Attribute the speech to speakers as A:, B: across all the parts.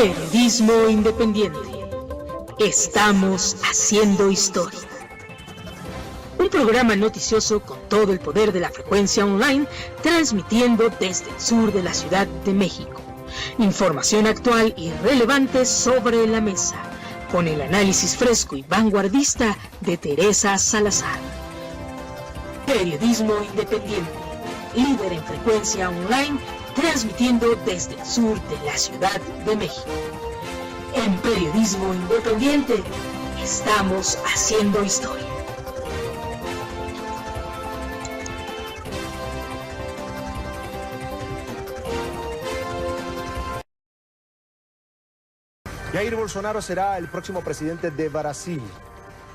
A: Periodismo independiente. Estamos haciendo historia. Un programa noticioso con todo el poder de la frecuencia online, transmitiendo desde el sur de la Ciudad de México. Información actual y relevante sobre la mesa, con el análisis fresco y vanguardista de Teresa Salazar. Periodismo independiente, líder en frecuencia online, transmitiendo desde el sur de la Ciudad de México. En Periodismo Independiente, estamos haciendo historia.
B: Jair Bolsonaro será el próximo presidente de Brasil.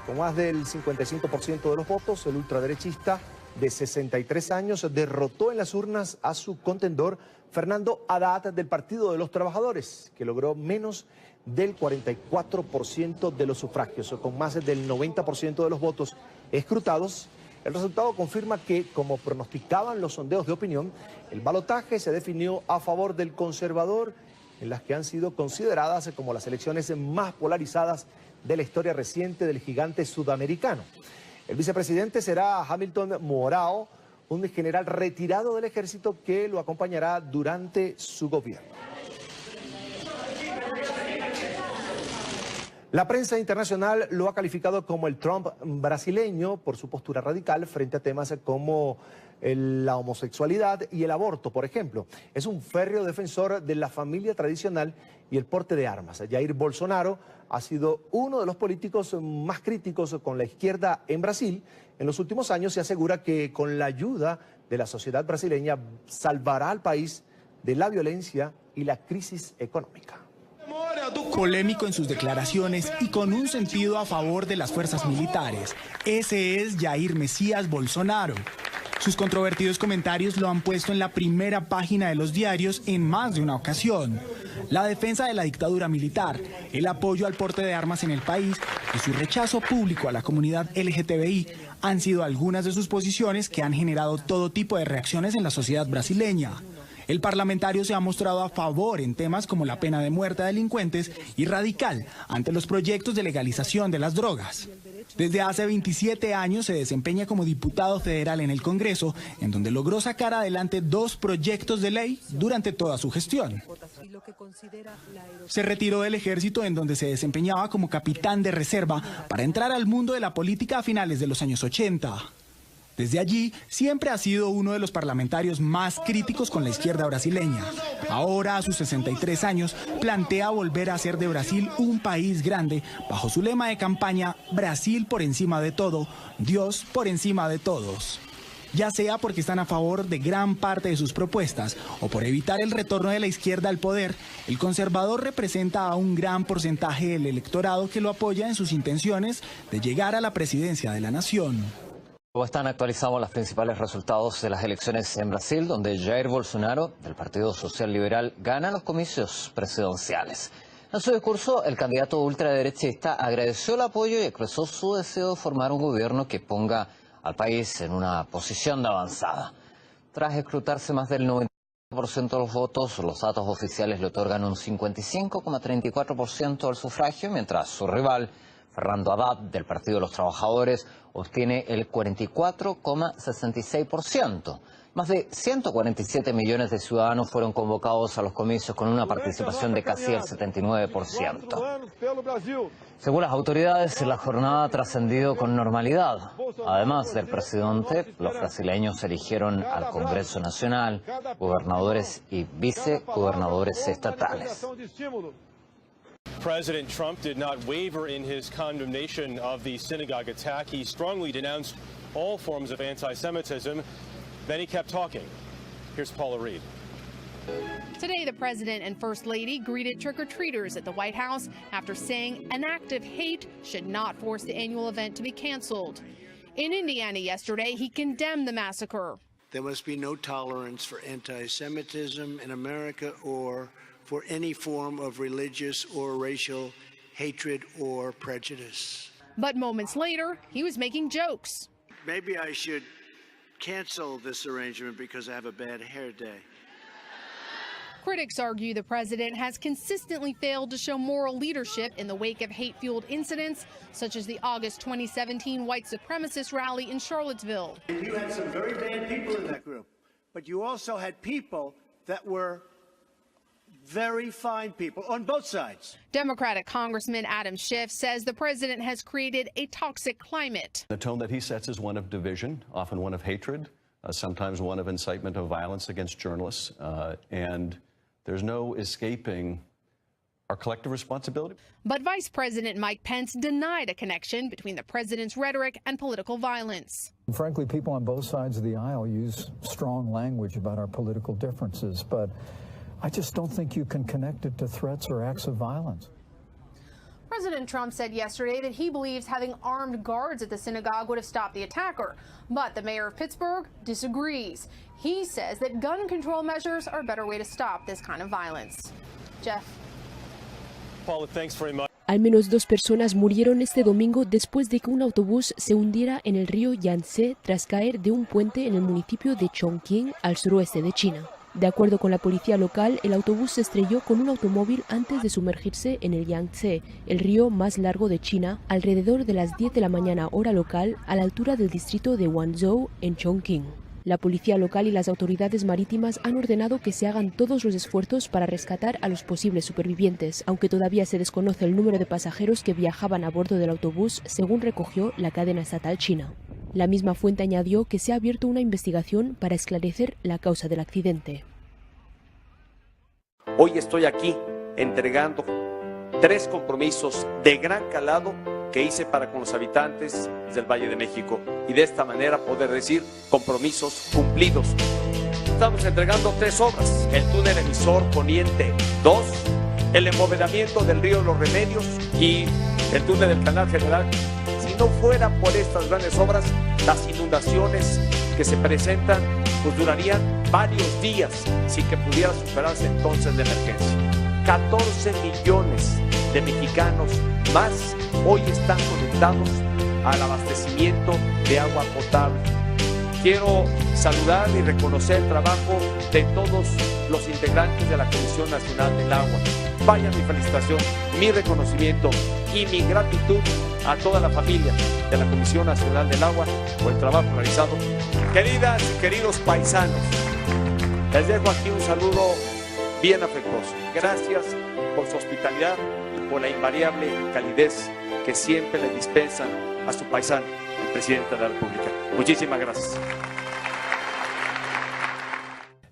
B: Con más del 55% de los votos, el ultraderechista de 63 años derrotó en las urnas a su contendor Fernando Haddad del Partido de los Trabajadores, que logró menos del 44% de los sufragios. Con más del 90% de los votos escrutados, el resultado confirma que, como pronosticaban los sondeos de opinión, el balotaje se definió a favor del conservador, en las que han sido consideradas como las elecciones más polarizadas de la historia reciente del gigante sudamericano. El vicepresidente será Hamilton Mourão, un general retirado del ejército que lo acompañará durante su gobierno. La prensa internacional lo ha calificado como el Trump brasileño por su postura radical frente a temas como la homosexualidad y el aborto, por ejemplo. Es un férreo defensor de la familia tradicional y el porte de armas. Jair Bolsonaro ha sido uno de los políticos más críticos con la izquierda en Brasil en los últimos años y asegura que con la ayuda de la sociedad brasileña salvará al país de la violencia y la crisis económica.
C: Polémico en sus declaraciones y con un sentido a favor de las fuerzas militares. Ese es Jair Mesías Bolsonaro. Sus controvertidos comentarios lo han puesto en la primera página de los diarios en más de una ocasión. La defensa de la dictadura militar, el apoyo al porte de armas en el país y su rechazo público a la comunidad LGTBI han sido algunas de sus posiciones que han generado todo tipo de reacciones en la sociedad brasileña. El parlamentario se ha mostrado a favor en temas como la pena de muerte a delincuentes y radical ante los proyectos de legalización de las drogas. Desde hace 27 años se desempeña como diputado federal en el Congreso, en donde logró sacar adelante 2 proyectos de ley durante toda su gestión. Se retiró del ejército, en donde se desempeñaba como capitán de reserva, para entrar al mundo de la política a finales de los años 80. Desde allí, siempre ha sido uno de los parlamentarios más críticos con la izquierda brasileña. Ahora, a sus 63 años, plantea volver a hacer de Brasil un país grande, bajo su lema de campaña, Brasil por encima de todo, Dios por encima de todos. Ya sea porque están a favor de gran parte de sus propuestas o por evitar el retorno de la izquierda al poder, el conservador representa a un gran porcentaje del electorado que lo apoya en sus intenciones de llegar a la presidencia de la nación.
D: Como están, actualizamos los principales resultados de las elecciones en Brasil, donde Jair Bolsonaro, del Partido Social Liberal, gana los comicios presidenciales. En su discurso, el candidato ultraderechista agradeció el apoyo y expresó su deseo de formar un gobierno que ponga al país en una posición de avanzada. Tras escrutarse más del 90% de los votos, los datos oficiales le otorgan un 55,34% del sufragio, mientras su rival, Fernando Haddad, del Partido de los Trabajadores, obtiene el 44,66%. Más de 147 millones de ciudadanos fueron convocados a los comicios con una participación de casi el 79%. Según las autoridades, la jornada ha trascendido con normalidad. Además del presidente, los brasileños eligieron al Congreso Nacional, gobernadores y vicegobernadores estatales.
E: President Trump did not waver in his condemnation of the synagogue attack. He strongly denounced all forms of anti-Semitism. Then he kept talking. Here's Paula Reed.
F: Today, the president and first lady greeted trick-or-treaters at the White House after saying an act of hate should not force the annual event to be canceled. In Indiana yesterday, he condemned the massacre.
G: There must be no tolerance for anti-Semitism in America or for any form of religious or racial hatred or prejudice.
F: But moments later, he was making jokes.
G: Maybe I should cancel this arrangement because I have a bad hair day.
F: Critics argue the president has consistently failed to show moral leadership in the wake of hate-fueled incidents, such as the August 2017 white supremacist rally in Charlottesville.
G: You had some very bad people in that group, but you also had people that were very fine people on both sides.
F: Democratic Congressman Adam Schiff says the president has created a toxic climate.
H: The tone that he sets is one of division, often one of hatred, sometimes one of incitement of violence against journalists, and there's no escaping our collective responsibility.
F: But Vice President Mike Pence denied a connection between the president's rhetoric and political violence.
I: Frankly, people on both sides of the aisle use strong language about our political differences, but I just don't think you can connect it to threats or acts of violence.
F: President Trump said yesterday that he believes having armed guards at the synagogue would have stopped the attacker, but the mayor of Pittsburgh disagrees. He says that gun control measures are a better way to stop this kind of violence. Jeff.
E: Paula, thanks very much.
J: Al menos 2 personas murieron este domingo después de que un autobús se hundiera en el río Yangtze tras caer de un puente en el municipio de Chongqing, al suroeste de China. De acuerdo con la policía local, el autobús se estrelló con un automóvil antes de sumergirse en el Yangtze, el río más largo de China, alrededor de las 10 de la mañana hora local, a la altura del distrito de Wanzhou, en Chongqing. La policía local y las autoridades marítimas han ordenado que se hagan todos los esfuerzos para rescatar a los posibles supervivientes, aunque todavía se desconoce el número de pasajeros que viajaban a bordo del autobús, según recogió la cadena estatal china. La misma fuente añadió que se ha abierto una investigación para esclarecer la causa del accidente.
K: Hoy estoy aquí entregando 3 compromisos de gran calado que hice para con los habitantes del Valle de México y de esta manera poder decir compromisos cumplidos. Estamos entregando 3 obras: el túnel emisor Poniente 2, el embovedamiento del río Los Remedios y el túnel del Canal General. Si no fuera por estas grandes obras, las inundaciones que se presentan pues durarían varios días sin que pudiera superarse entonces la emergencia. 14 millones de mexicanos más hoy están conectados al abastecimiento de agua potable. Quiero saludar y reconocer el trabajo de todos los integrantes de la Comisión Nacional del Agua. Vaya mi felicitación, mi reconocimiento y mi gratitud a toda la familia de la Comisión Nacional del Agua por el trabajo realizado. Queridas y queridos paisanos, les dejo aquí un saludo bien afectuoso. Gracias por su hospitalidad y por la invariable calidez que siempre le dispensan a su paisano, el presidente de la República. Muchísimas gracias.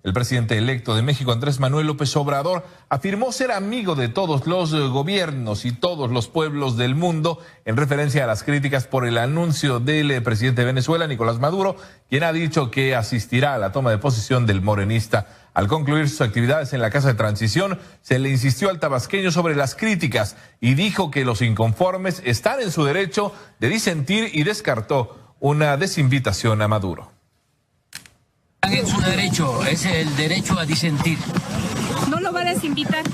L: El presidente electo de México, Andrés Manuel López Obrador, afirmó ser amigo de todos los gobiernos y todos los pueblos del mundo, en referencia a las críticas por el anuncio del presidente de Venezuela, Nicolás Maduro, quien ha dicho que asistirá a la toma de posesión del morenista. Al concluir sus actividades en la Casa de Transición, se le insistió al tabasqueño sobre las críticas y dijo que los inconformes están en su derecho de disentir y descartó una desinvitación a Maduro.
M: En su derecho, es el derecho a disentir.
N: ¿No lo va a desinvitar?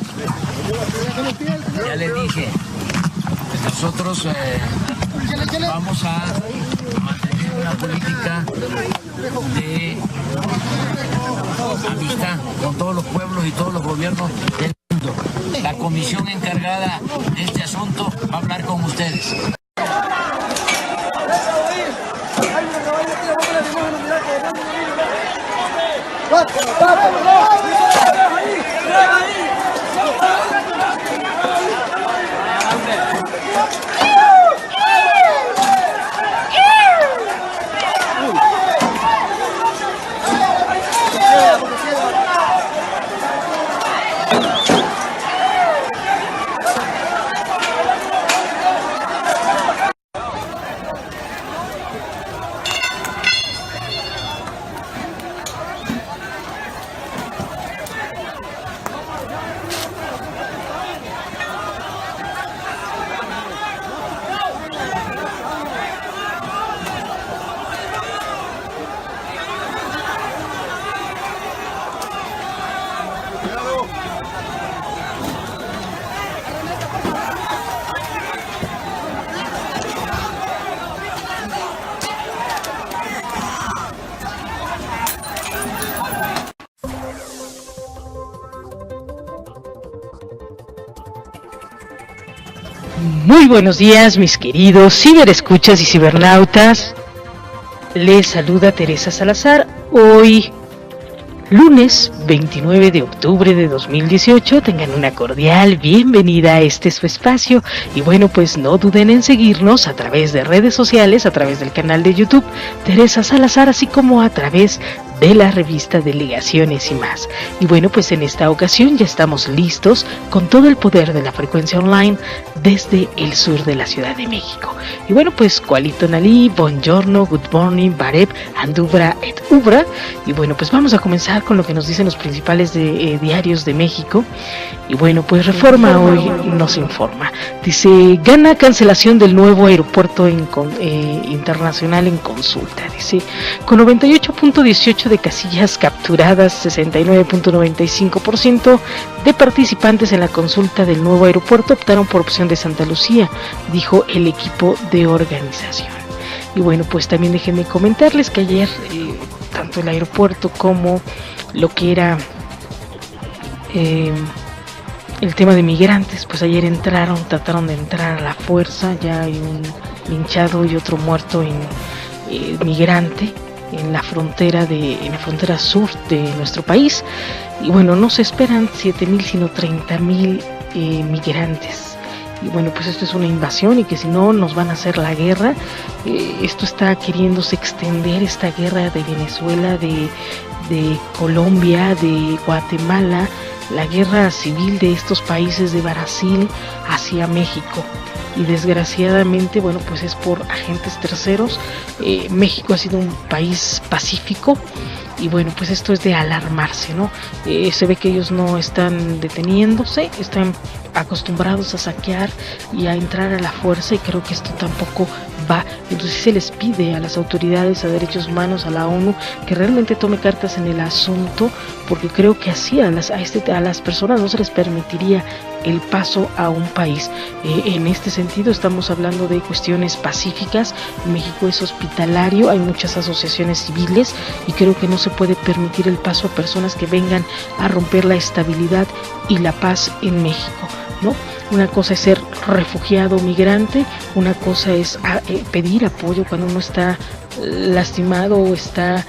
M: Ya le dije, nosotros vamos a mantener una política de amistad con todos los pueblos y todos los gobiernos del mundo. La comisión encargada de este asunto va a hablar con ustedes.
A: Muy buenos días, mis queridos ciberescuchas y cibernautas. Les saluda Teresa Salazar. Hoy, lunes 29 de octubre de 2018, tengan una cordial bienvenida a este su espacio. Y bueno, pues no duden en seguirnos a través de redes sociales, a través del canal de YouTube Teresa Salazar, así como a través de la revista Delegaciones y más. Y bueno, pues en esta ocasión ya estamos listos con todo el poder de la frecuencia online desde el sur de la Ciudad de México. Y bueno, pues Kualito Nalí, buongiorno, good morning, barep, andubra et ubra. Y bueno, pues vamos a comenzar con lo que nos dicen los principales diarios de México. Y bueno, pues Reforma hoy nos informa. Dice, gana cancelación del nuevo aeropuerto internacional en consulta. Dice, con 98.18 de casillas capturadas, 69.95% de participantes en la consulta del nuevo aeropuerto optaron por opción de Santa Lucía, dijo el equipo de organización. Y bueno, pues también déjenme comentarles que ayer tanto el aeropuerto como lo que era el tema de migrantes, pues ayer trataron de entrar a la fuerza. Ya hay un linchado y otro muerto en migrante en la frontera sur de nuestro país. Y bueno, no se esperan 7,000 sino 30,000 migrantes. Y bueno, pues esto es una invasión y que si no nos van a hacer la guerra. Esto está queriéndose extender, esta guerra de Venezuela, de Colombia, de Guatemala, la guerra civil de estos países de Brasil hacia México. Y desgraciadamente, bueno, pues es por agentes terceros. México ha sido un país pacífico y bueno, pues esto es de alarmarse, ¿no? Se ve que ellos no están deteniéndose, están acostumbrados a saquear y a entrar a la fuerza, y creo que esto tampoco va. Entonces se les pide a las autoridades, a derechos humanos, a la ONU, que realmente tome cartas en el asunto, porque creo que así a las personas no se les permitiría el paso a un país. En este sentido estamos hablando de cuestiones pacíficas. México es hospitalario, hay muchas asociaciones civiles y creo que no se puede permitir el paso a personas que vengan a romper la estabilidad y la paz en México, ¿no? Una cosa es ser refugiado, migrante, una cosa es pedir apoyo cuando uno está lastimado o está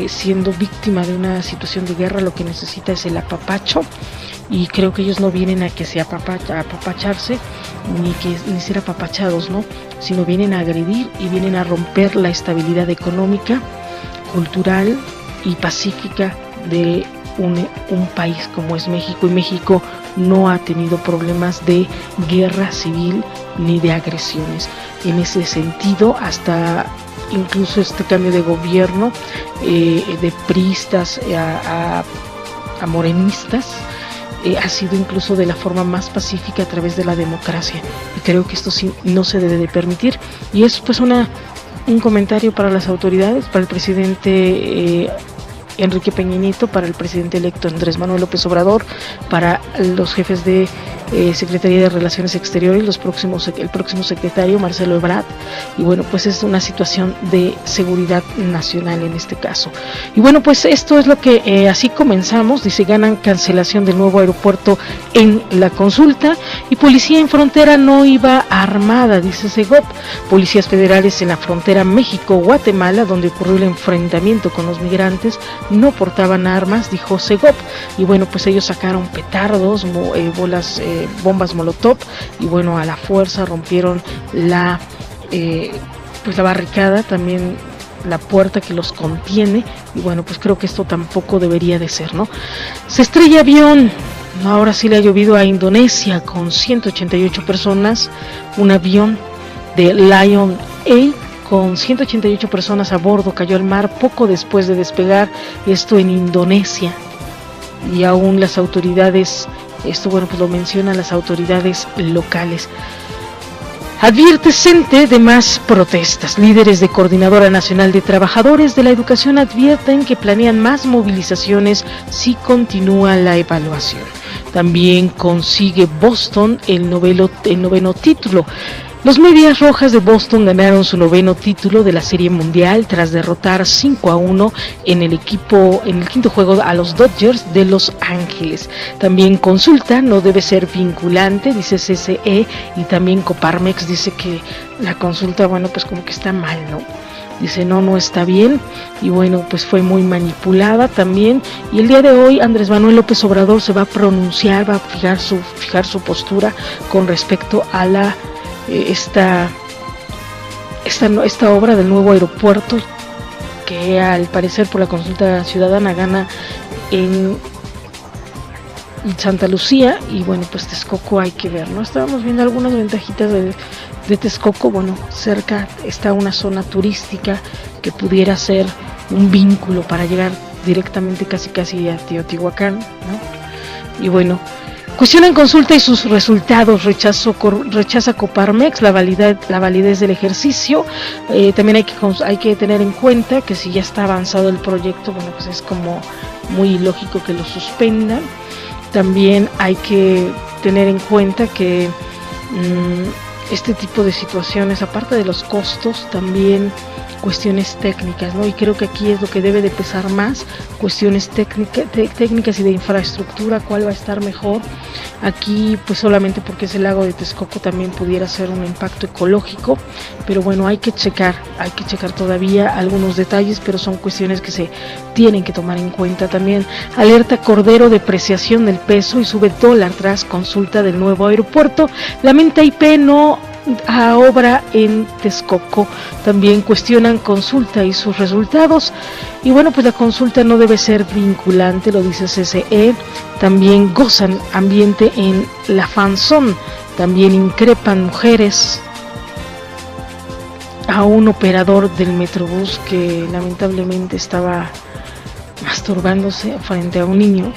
A: siendo víctima de una situación de guerra. Lo que necesita es el apapacho, y creo que ellos no vienen a que sea apapacharse ni ser apapachados, ¿no? Sino vienen a agredir y vienen a romper la estabilidad económica, cultural y pacífica de un país como es México. Y México no ha tenido problemas de guerra civil ni de agresiones. En ese sentido, hasta incluso este cambio de gobierno de priistas a morenistas ha sido incluso de la forma más pacífica a través de la democracia, y creo que esto sí no se debe de permitir. Y es pues un comentario para las autoridades, para el presidente Enrique Peña Nieto, para el presidente electo Andrés Manuel López Obrador, para los jefes de Secretaría de Relaciones Exteriores, el próximo secretario Marcelo Ebrard. Y bueno, pues es una situación de seguridad nacional en este caso. Y bueno, pues esto es lo que así comenzamos. Dice, ganan cancelación del nuevo aeropuerto en la consulta, y policía en frontera no iba armada, dice Segov. Policías federales en la frontera México-Guatemala, donde ocurrió el enfrentamiento con los migrantes, no portaban armas, dijo Segov. Y bueno, pues ellos sacaron petardos, bombas molotov, y bueno, a la fuerza rompieron la barricada, también la puerta que los contiene. Y bueno, pues creo que esto tampoco debería de ser, ¿no? Se estrella avión, ahora sí le ha llovido a Indonesia con 188 personas, un avión de Lion Air con 188 personas a bordo cayó al mar poco después de despegar, esto en Indonesia. Y aún las autoridades, bueno, pues lo mencionan las autoridades locales. Advierte CENTE de más protestas. Líderes de Coordinadora Nacional de Trabajadores de la Educación advierten que planean más movilizaciones si continúa la evaluación. también consigue Boston el noveno título. Los Medias Rojas de Boston ganaron su noveno título de la Serie Mundial tras derrotar 5-1 en el quinto juego a los Dodgers de Los Ángeles. También consulta no debe ser vinculante, dice CCE, y también Coparmex dice que la consulta, bueno, pues como que está mal, ¿no? Dice no está bien, y bueno, pues fue muy manipulada también. Y el día de hoy Andrés Manuel López Obrador se va a pronunciar, va a fijar su postura con respecto a la esta obra del nuevo aeropuerto, que al parecer por la consulta ciudadana gana en Santa Lucía. Y bueno, pues Texcoco hay que ver, ¿no? Estábamos viendo algunas ventajitas de Texcoco. Bueno, cerca está una zona turística que pudiera ser un vínculo para llegar directamente casi a Teotihuacán, ¿no? Y bueno, cuestionan consulta y sus resultados, rechaza Coparmex la validez del ejercicio. También hay que tener en cuenta que si ya está avanzado el proyecto, bueno, pues es como muy ilógico que lo suspendan. También hay que tener en cuenta que este tipo de situaciones, aparte de los costos, también cuestiones técnicas, ¿no? Y creo que aquí es lo que debe de pesar más, cuestiones técnicas y de infraestructura, cuál va a estar mejor. Aquí pues solamente porque es el lago de Texcoco también pudiera ser un impacto ecológico, pero bueno, hay que checar todavía algunos detalles, pero son cuestiones que se tienen que tomar en cuenta. También alerta Cordero, depreciación del peso y sube dólar tras consulta del nuevo aeropuerto. Lamenta IP no a obra en Texcoco. También cuestionan consulta y sus resultados. Y bueno, pues la consulta no debe ser vinculante, lo dice CCE. También gozan ambiente en la fanzone. También increpan mujeres a un operador del Metrobús que lamentablemente estaba masturbándose frente a un niño.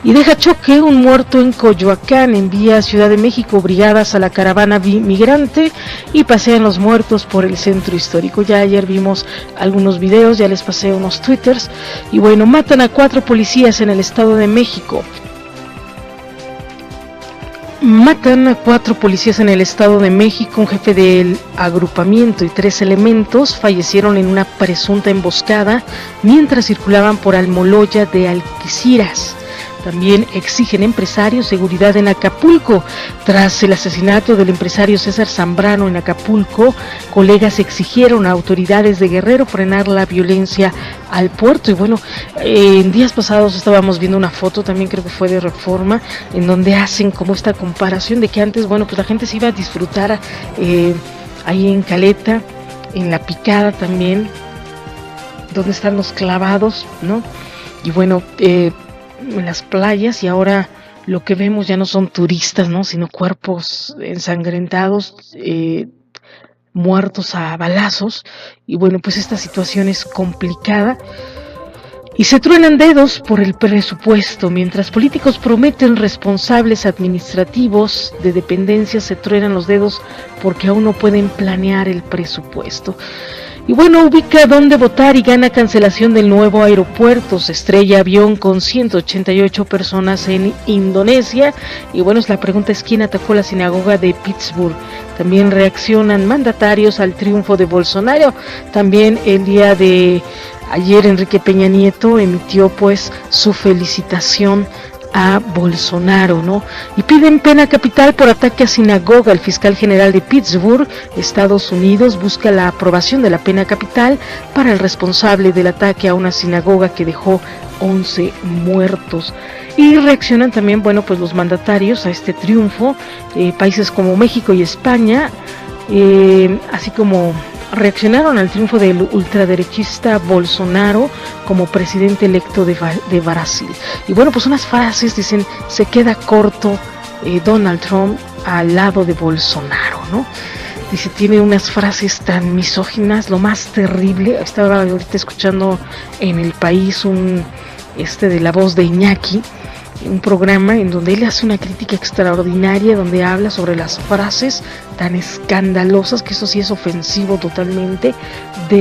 A: Y deja choque, un muerto en Coyoacán. Envía a Ciudad de México brigadas a la caravana migrante y pasean los muertos por el centro histórico. Ya ayer vimos algunos videos, ya les pasé unos twitters. Y bueno, matan a 4 policías en el Estado de México. Matan a 4 policías en el Estado de México. Un jefe del agrupamiento y 3 elementos fallecieron en una presunta emboscada mientras circulaban por Almoloya de Algeciras. También exigen empresarios seguridad en Acapulco. Tras el asesinato del empresario César Zambrano en Acapulco, colegas exigieron a autoridades de Guerrero frenar la violencia al puerto. Y bueno, en días pasados estábamos viendo una foto, también creo que fue de Reforma, en donde hacen como esta comparación de que antes, bueno, pues la gente se iba a disfrutar ahí en Caleta, en La Picada también, donde están los clavados, ¿no? Y bueno, en las playas, y ahora lo que vemos ya no son turistas, ¿no? Sino cuerpos ensangrentados, muertos a balazos. Y bueno, pues esta situación es complicada y se truenan dedos por el presupuesto. Mientras políticos prometen responsables administrativos de dependencias, se truenan los dedos porque aún no pueden planear el presupuesto. Y bueno, ubica dónde votar y gana cancelación del nuevo aeropuerto. Se estrella avión con 188 personas en Indonesia. Y bueno, la pregunta es: ¿quién atacó la sinagoga de Pittsburgh? También reaccionan mandatarios al triunfo de Bolsonaro. También el día de ayer Enrique Peña Nieto emitió pues su felicitación a Bolsonaro, ¿no? Y piden pena capital por ataque a sinagoga. El fiscal general de Pittsburgh, Estados Unidos, busca la aprobación de la pena capital para el responsable del ataque a una sinagoga que dejó 11 muertos. Y reaccionan también, bueno, pues los mandatarios a este triunfo, países como México y España, así como reaccionaron al triunfo del ultraderechista Bolsonaro como presidente electo de Brasil. Y bueno, pues unas frases dicen: se queda corto Donald Trump al lado de Bolsonaro, ¿no? Dice, tiene unas frases tan misóginas, lo más terrible. Estaba ahorita escuchando en El País de La Voz de Iñaki, un programa en donde él hace una crítica extraordinaria, donde habla sobre las frases tan escandalosas, que eso sí es ofensivo totalmente,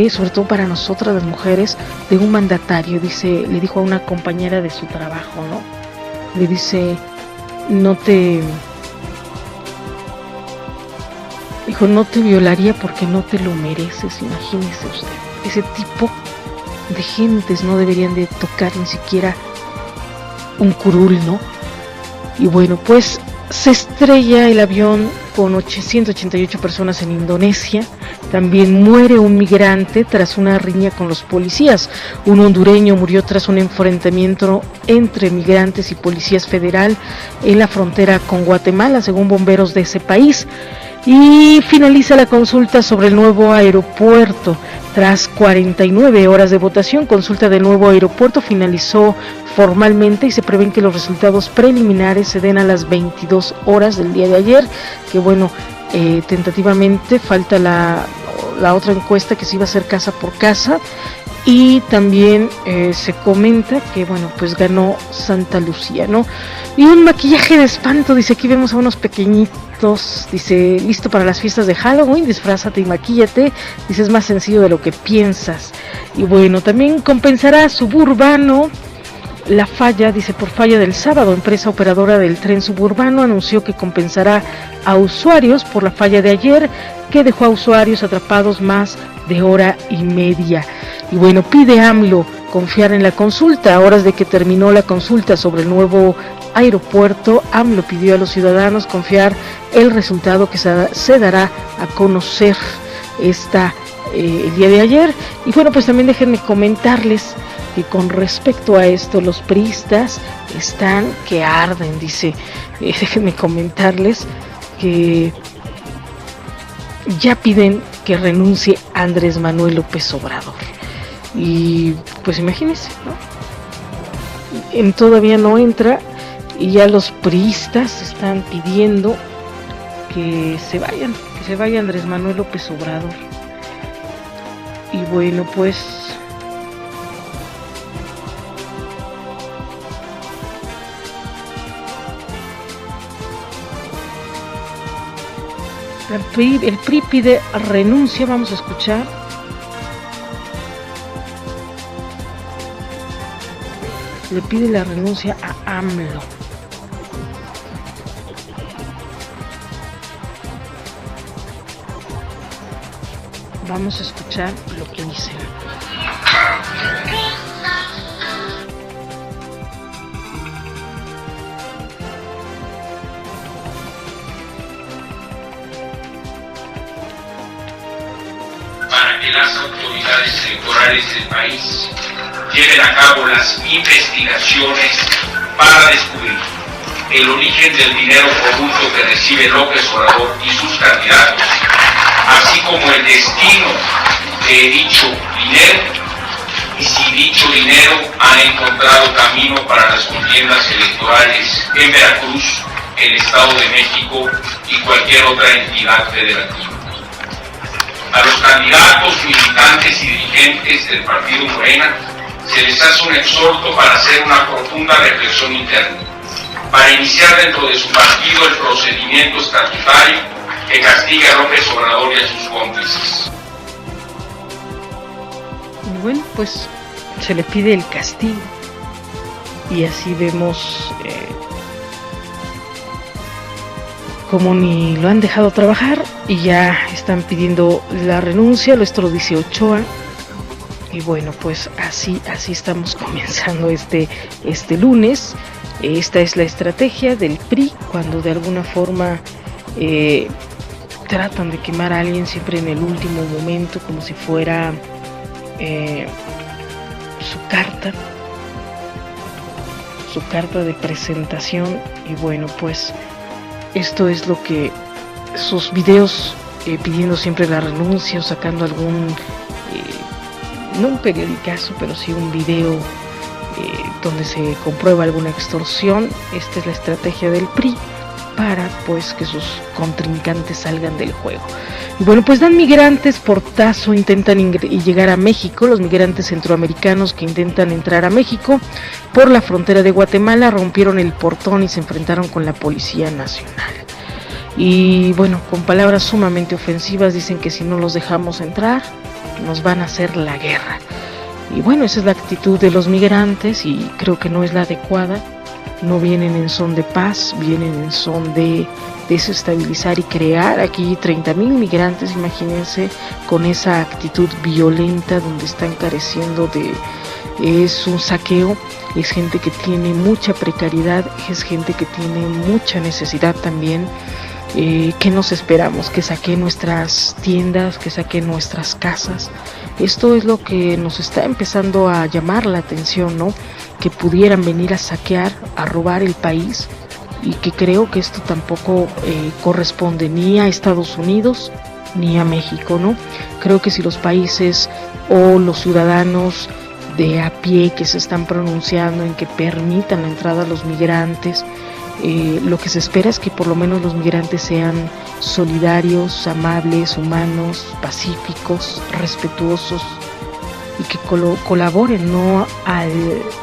A: sobre todo para nosotras las mujeres, de un mandatario. Dice, le dijo a una compañera de su trabajo, ¿no? Le dice: no te violaría porque no te lo mereces, imagínese usted. Ese tipo de gentes no deberían de tocar ni siquiera un curul, ¿no? Y bueno, pues se estrella el avión con 188 personas en Indonesia. También muere un migrante tras una riña con los policías. Un hondureño murió tras un enfrentamiento entre migrantes y policías federal en la frontera con Guatemala, según bomberos de ese país. Y finaliza la consulta sobre el nuevo aeropuerto. Tras 49 horas de votación, consulta del nuevo aeropuerto finalizó formalmente y se prevén que los resultados preliminares se den a las 22 horas del día de ayer, que bueno, tentativamente falta la otra encuesta que se iba a hacer casa por casa, y también se comenta que bueno, pues ganó Santa Lucía, ¿no? Y un maquillaje de espanto, dice, aquí vemos a unos pequeñitos, dice, listo para las fiestas de Halloween, disfrázate y maquíllate, dice, es más sencillo de lo que piensas. Y bueno, también compensará Suburbano la falla, dice, por falla del sábado. Empresa operadora del tren suburbano anunció que compensará a usuarios por la falla de ayer, que dejó a usuarios atrapados más de hora y media. Y bueno, pide AMLO confiar en la consulta. A horas de que terminó la consulta sobre el nuevo aeropuerto, AMLO pidió a los ciudadanos confiar el resultado que se dará a conocer el día de ayer. Y bueno, pues también déjenme comentarles que con respecto a esto los priistas están que arden, dice, déjenme comentarles que ya piden que renuncie Andrés Manuel López Obrador. Y pues imagínense, ¿no? Todavía no entra y ya los priistas están pidiendo que se vaya Andrés Manuel López Obrador. Y bueno, pues el PRI pide renuncia, vamos a escuchar. Le pide la renuncia a AMLO. Vamos a escuchar lo que dice.
O: Para que las autoridades electorales del país lleven a cabo las investigaciones para descubrir el origen del dinero corrupto que recibe López Obrador y sus candidatos, así como el destino de dicho dinero y si dicho dinero ha encontrado camino para las contiendas electorales en Veracruz, el Estado de México y cualquier otra entidad federativa. A los candidatos, militantes y dirigentes del partido Morena se les hace un exhorto para hacer una profunda reflexión interna, para iniciar dentro de su partido el procedimiento estatutario que castigue a López Obrador y a sus cómplices.
A: Bueno, pues se le pide el castigo y así vemos como ni lo han dejado trabajar y ya están pidiendo la renuncia. Esto lo dice Ochoa. Y bueno, pues así estamos comenzando este lunes. Esta es la estrategia del PRI cuando de alguna forma tratan de quemar a alguien siempre en el último momento, como si fuera su carta de presentación. Y bueno, pues esto es lo que sus videos pidiendo siempre la renuncia o sacando algún no un periodicazo, pero sí un video donde se comprueba alguna extorsión. Esta es la estrategia del PRI para pues que sus contrincantes salgan del juego. Y bueno, pues dan migrantes portazo, intentan llegar a México. Los migrantes centroamericanos que intentan entrar a México por la frontera de Guatemala rompieron el portón y se enfrentaron con la Policía Nacional. Y bueno, con palabras sumamente ofensivas dicen que si no los dejamos entrar, nos van a hacer la guerra. Y bueno, esa es la actitud de los migrantes y creo que no es la adecuada. no vienen en son de paz, vienen en son de desestabilizar y crear aquí 30,000 migrantes, imagínense, con esa actitud violenta donde están careciendo es un saqueo, es gente que tiene mucha precariedad, es gente que tiene mucha necesidad también. ¿Qué nos esperamos? Que saquen nuestras tiendas, que saquen nuestras casas. Esto es lo que nos está empezando a llamar la atención, ¿no? Que pudieran venir a saquear, a robar el país, y que creo que esto tampoco corresponde ni a Estados Unidos ni a México, ¿no? Creo que si los países o los ciudadanos de a pie que se están pronunciando en que permitan la entrada a los migrantes, lo que se espera es que por lo menos los migrantes sean solidarios, amables, humanos, pacíficos, respetuosos, y que colaboren no al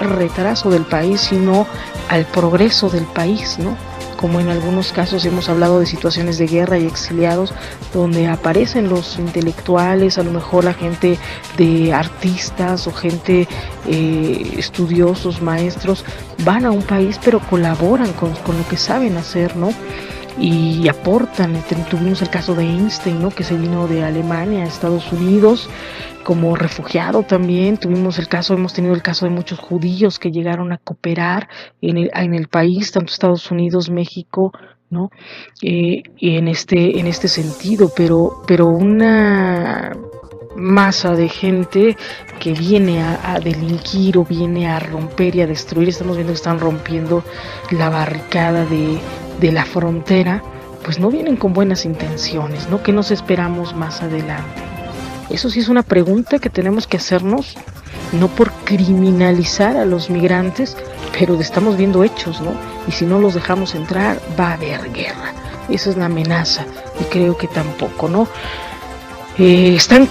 A: retraso del país, sino al progreso del país, ¿no? Como en algunos casos hemos hablado de situaciones de guerra y exiliados, donde aparecen los intelectuales, a lo mejor la gente de artistas o gente estudiosos, maestros, van a un país pero colaboran con lo que saben hacer, ¿no? Y aportan. Tuvimos el caso de Einstein, ¿no? Que se vino de Alemania a Estados Unidos como refugiado también. Hemos tenido el caso de muchos judíos que llegaron a cooperar en el país, tanto Estados Unidos, México, ¿no? En este sentido, pero una masa de gente que viene a delinquir o viene a romper y a destruir. Estamos viendo que están rompiendo la barricada de la frontera, pues no vienen con buenas intenciones, ¿no? ¿Qué nos esperamos más adelante? Eso sí es una pregunta que tenemos que hacernos, no por criminalizar a los migrantes, pero estamos viendo hechos, ¿no? Y si no los dejamos entrar, va a haber guerra. Esa es la amenaza, y creo que tampoco, ¿no? Están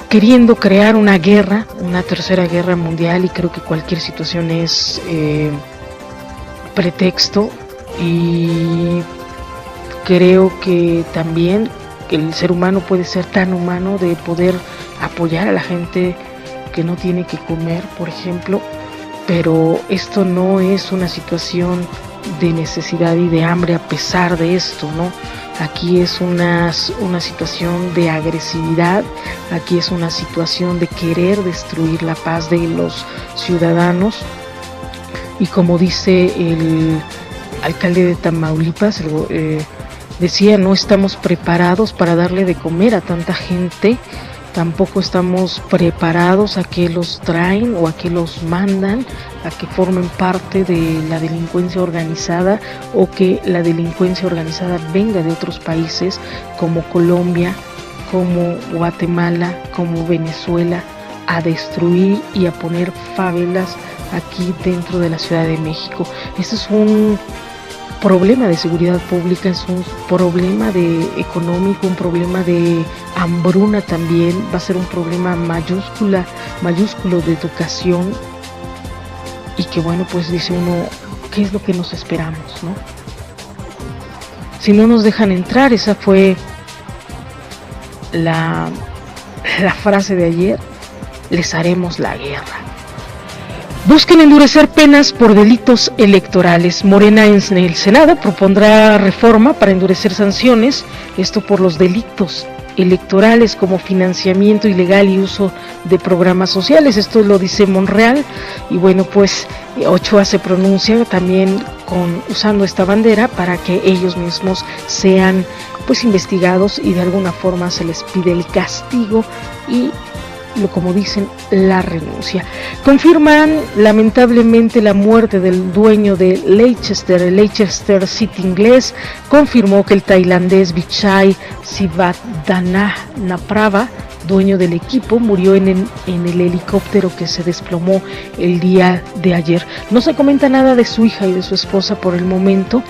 A: queriendo crear una guerra, una tercera guerra mundial, y creo que cualquier situación es pretexto, y creo que también el ser humano puede ser tan humano de poder apoyar a la gente que no tiene que comer, por ejemplo, pero esto no es una situación de necesidad y de hambre a pesar de esto, ¿no? Aquí es una situación de agresividad, aquí es una situación de querer destruir la paz de los ciudadanos, y como dice el alcalde de Tamaulipas, decía, no estamos preparados para darle de comer a tanta gente, tampoco estamos preparados a que los traen o a que los mandan, a que formen parte de la delincuencia organizada, o que la delincuencia organizada venga de otros países como Colombia, como Guatemala, como Venezuela, a destruir y a poner favelas aquí dentro de la Ciudad de México. Este es un problema de seguridad pública, es un problema económico, un problema de hambruna también, va a ser un problema mayúsculo de educación, y que bueno, pues dice uno, ¿qué es lo que nos esperamos, no? Si no nos dejan entrar, esa fue la frase de ayer, les haremos la guerra. Buscan endurecer penas por delitos electorales. Morena en el Senado propondrá reforma para endurecer sanciones, esto por los delitos electorales como financiamiento ilegal y uso de programas sociales. Esto lo dice Monreal, y bueno, pues Ochoa se pronuncia también usando esta bandera para que ellos mismos sean pues investigados, y de alguna forma se les pide el castigo y, como dicen, la renuncia. Confirman lamentablemente la muerte del dueño de Leicester. El Leicester City inglés confirmó que el tailandés Vichai Sivadanaprava, dueño del equipo, murió en el helicóptero que se desplomó el día de ayer. No se comenta nada de su hija y de su esposa por el momento,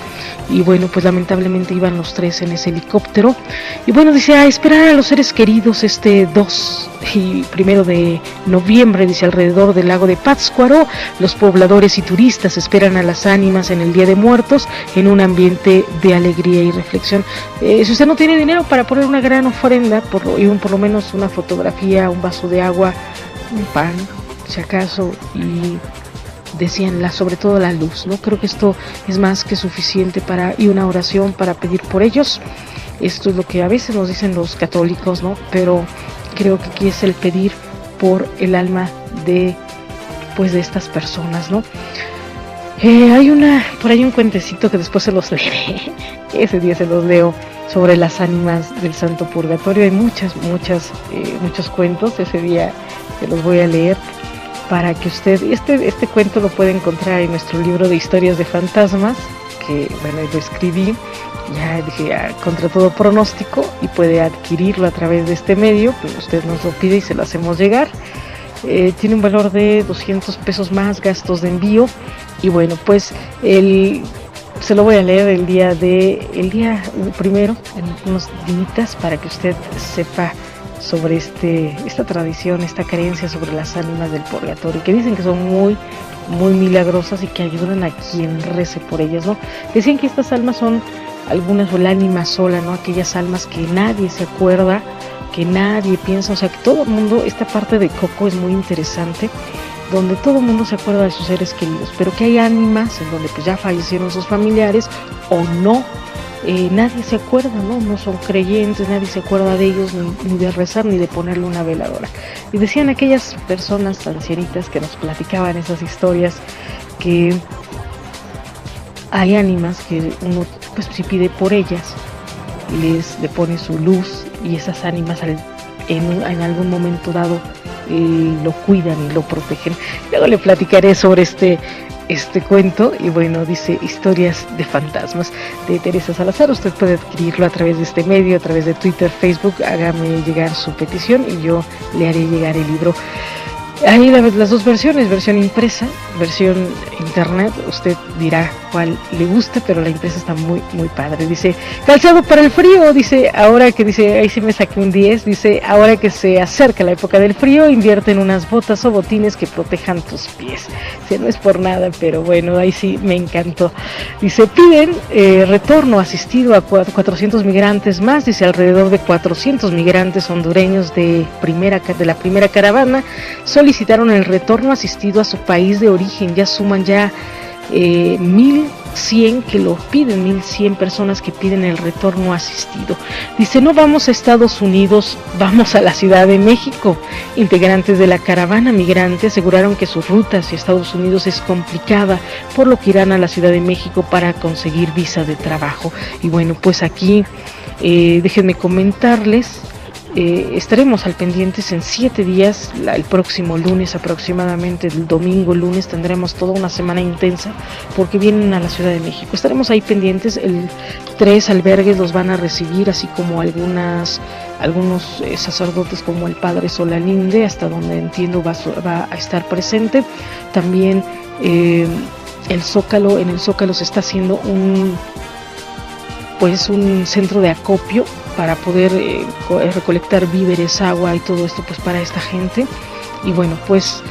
A: y bueno, pues lamentablemente iban los tres en ese helicóptero. Y bueno, dice, a esperar a los seres queridos este 2 y 1 de noviembre, dice, alrededor del lago de Pátzcuaro, los pobladores y turistas esperan a las ánimas en el Día de Muertos en un ambiente de alegría y reflexión. Si usted no tiene dinero para poner una gran ofrenda, por lo menos una fotografía, un vaso de agua, un pan, si acaso, y decían, sobre todo la luz, ¿no? Creo que esto es más que suficiente y una oración para pedir por ellos. Esto es lo que a veces nos dicen los católicos, ¿no? Pero creo que aquí es el pedir por el alma de estas personas, ¿no? Por ahí un cuentecito que después se los leeré, ese día se los leo, sobre las ánimas del Santo Purgatorio. Hay muchos cuentos, ese día se los voy a leer para que usted, este cuento lo puede encontrar en nuestro libro de historias de fantasmas, que bueno, lo escribí, ya contra todo pronóstico, y puede adquirirlo a través de este medio, pues usted nos lo pide y se lo hacemos llegar. Tiene un valor de 200 pesos más gastos de envío, y bueno, pues se lo voy a leer el día primero, en unos días, para que usted sepa sobre esta tradición, esta creencia sobre las ánimas del purgatorio, que dicen que son muy, muy milagrosas y que ayudan a quien rece por ellas, ¿no? Decían que estas almas son algunas, o el ánima sola, ¿no? Aquellas almas que nadie se acuerda, que nadie piensa, o sea, que todo el mundo, esta parte de Coco es muy interesante, donde todo el mundo se acuerda de sus seres queridos, pero que hay ánimas en donde pues ya fallecieron sus familiares o no, nadie se acuerda, no son creyentes, nadie se acuerda de ellos, ni de rezar, ni de ponerle una veladora. Y decían aquellas personas ancianitas que nos platicaban esas historias, que hay ánimas que uno pues si pide por ellas, le pone su luz, y esas ánimas en algún momento dado lo cuidan y lo protegen. Luego le platicaré sobre este cuento. Y bueno, dice Historias de Fantasmas, de Teresa Salazar. Usted puede adquirirlo a través de este medio, a través de Twitter, Facebook. Hágame llegar su petición y yo le haré llegar el libro. Hay las dos versiones, versión impresa, versión internet. Usted dirá cuál le gusta, pero la impresa está muy, muy padre. Dice, calzado para el frío, dice, ahí sí me saqué un 10, dice, ahora que se acerca la época del frío, invierte en unas botas o botines que protejan tus pies. Dice, no es por nada, pero bueno, ahí sí me encantó. Dice, piden retorno asistido a 400 migrantes más, dice, alrededor de 400 migrantes hondureños de la primera caravana solicitaron el retorno asistido a su país de origen. Ya suman 1,100 que lo piden, 1,100 personas que piden el retorno asistido. Dice, no vamos a Estados Unidos, vamos a la Ciudad de México. Integrantes de la caravana migrante aseguraron que su ruta hacia Estados Unidos es complicada, por lo que irán a la Ciudad de México para conseguir visa de trabajo. Y bueno, pues aquí déjenme comentarles. Estaremos al pendientes en 7 días, el próximo lunes aproximadamente, el domingo, lunes, tendremos toda una semana intensa porque vienen a la Ciudad de México. Estaremos ahí pendientes, 3 albergues los van a recibir, así como algunos sacerdotes como el Padre Solalinde, hasta donde entiendo va a estar presente. También en el Zócalo se está haciendo un centro de acopio para poder recolectar víveres, agua y todo esto pues para esta gente. Y bueno, pues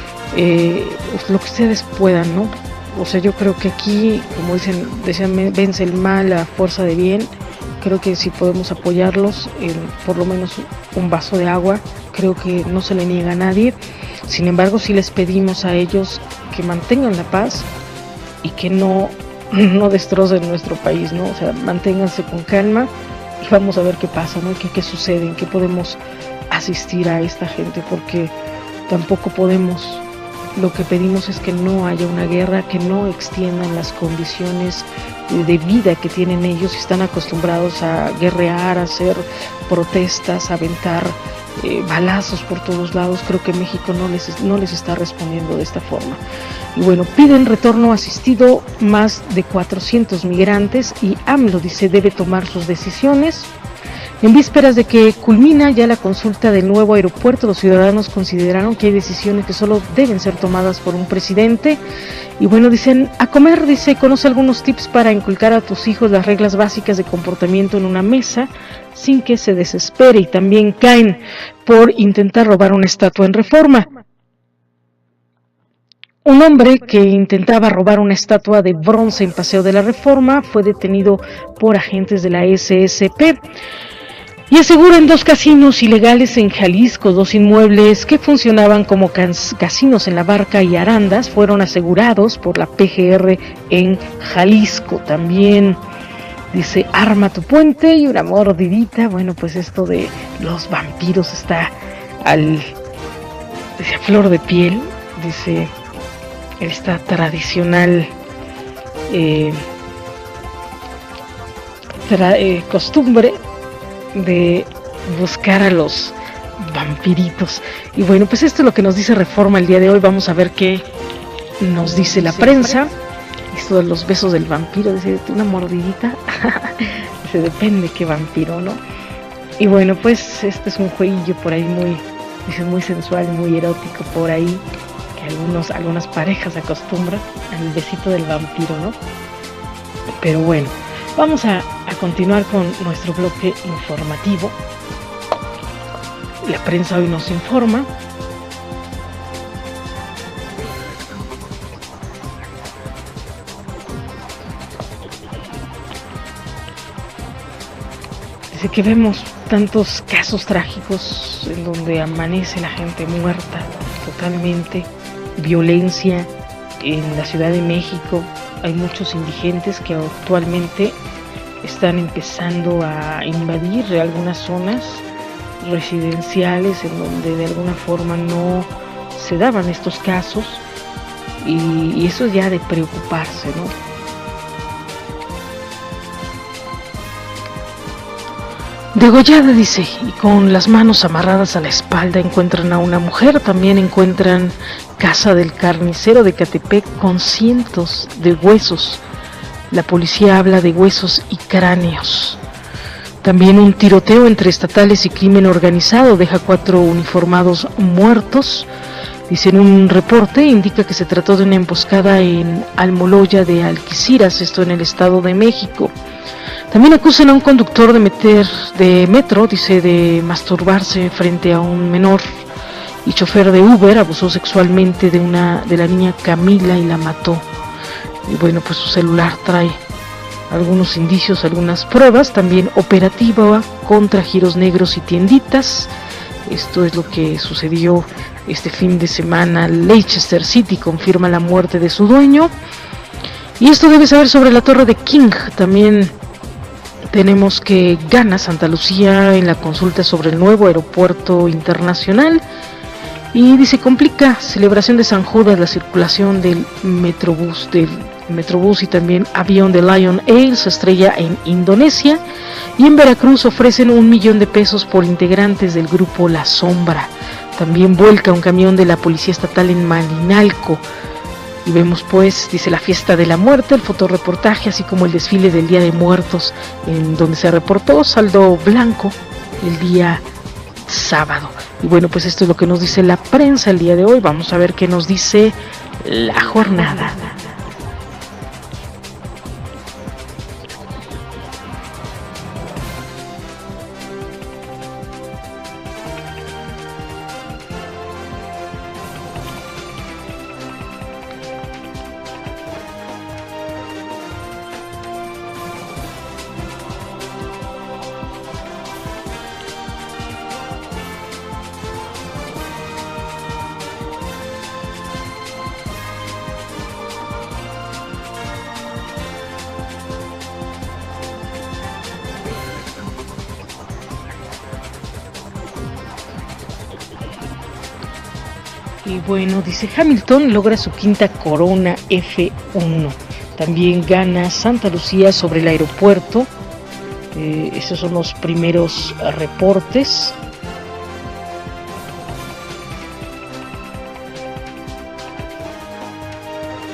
A: lo que ustedes puedan, ¿no? O sea, yo creo que aquí, como decían, vence el mal a fuerza de bien. Creo que si podemos apoyarlos en por lo menos un vaso de agua, creo que no se le niega a nadie. Sin embargo, sí les pedimos a ellos que mantengan la paz y que no destrocen nuestro país, ¿no? O sea, manténganse con calma y vamos a ver qué pasa, ¿no? ¿Qué sucede? ¿En qué podemos asistir a esta gente? Porque tampoco podemos. Lo que pedimos es que no haya una guerra, que no extiendan las condiciones de vida que tienen ellos. Están acostumbrados a guerrear, a hacer protestas, a aventar balazos por todos lados. Creo que México no les está respondiendo de esta forma. Y bueno, piden retorno asistido más de 400 migrantes y AMLO dice debe tomar sus decisiones. En vísperas de que culmina ya la consulta del nuevo aeropuerto, los ciudadanos consideraron que hay decisiones que solo deben ser tomadas por un presidente. Y bueno, dicen, a comer, dice, conoce algunos tips para inculcar a tus hijos las reglas básicas de comportamiento en una mesa sin que se desespere. Y también caen por intentar robar una estatua en Reforma. Un hombre que intentaba robar una estatua de bronce en Paseo de la Reforma fue detenido por agentes de la SSP. Y aseguran 2 casinos ilegales en Jalisco. 2 inmuebles que funcionaban como casinos en La Barca y Arandas fueron asegurados por la PGR en Jalisco. También dice, arma tu puente y una mordidita. Bueno, pues esto de los vampiros está dice, a flor de piel. Dice, esta tradicional costumbre de buscar a los vampiritos. Y bueno, pues esto es lo que nos dice Reforma el día de hoy. Vamos a ver qué nos dice la prensa. Esto de los besos del vampiro, dice, una mordidita. Dice, depende qué vampiro, ¿no? Y bueno, pues este es un jueguillo por ahí muy sensual, muy erótico por ahí, que algunas parejas acostumbran al besito del vampiro, ¿no? Pero bueno, vamos a continuar con nuestro bloque informativo. La prensa hoy nos informa. Dice que vemos tantos casos trágicos en donde amanece la gente muerta totalmente, violencia en la Ciudad de México. Hay muchos indigentes que actualmente están empezando a invadir algunas zonas residenciales en donde de alguna forma no se daban estos casos, y eso es ya de preocuparse, ¿no? Degollada, dice, y con las manos amarradas a la espalda encuentran a una mujer. También encuentran casa del carnicero de Catepec con cientos de huesos. La policía habla de huesos y cráneos. También un tiroteo entre estatales y crimen organizado deja 4 uniformados muertos. Dice, en un reporte indica que se trató de una emboscada en Almoloya de Alquiciras, esto en el Estado de México. También acusan a un conductor de metro, dice, de masturbarse frente a un menor, y chofer de Uber abusó sexualmente de la niña Camila y la mató. Y bueno, pues su celular trae algunos indicios, algunas pruebas. También operativa contra giros negros y tienditas. Esto es lo que sucedió este fin de semana. Leicester City confirma la muerte de su dueño. Y esto debe saber sobre la Torre de King. También tenemos que gana Santa Lucía en la consulta sobre el nuevo aeropuerto internacional. Y dice, complica celebración de San Judas la circulación del Metrobús y también avión de Lion Air se estrella en Indonesia. Y en Veracruz ofrecen $1 millón por integrantes del grupo La Sombra. También vuelca un camión de la Policía Estatal en Malinalco. Y vemos, pues, dice, la fiesta de la muerte, el fotoreportaje, así como el desfile del Día de Muertos, en donde se reportó saldo blanco el día sábado. Y bueno, pues esto es lo que nos dice la prensa el día de hoy. Vamos a ver qué nos dice La Jornada. Y bueno, dice, Hamilton logra su 5ª corona F1. También gana Santa Lucía sobre el aeropuerto. Esos son los primeros reportes.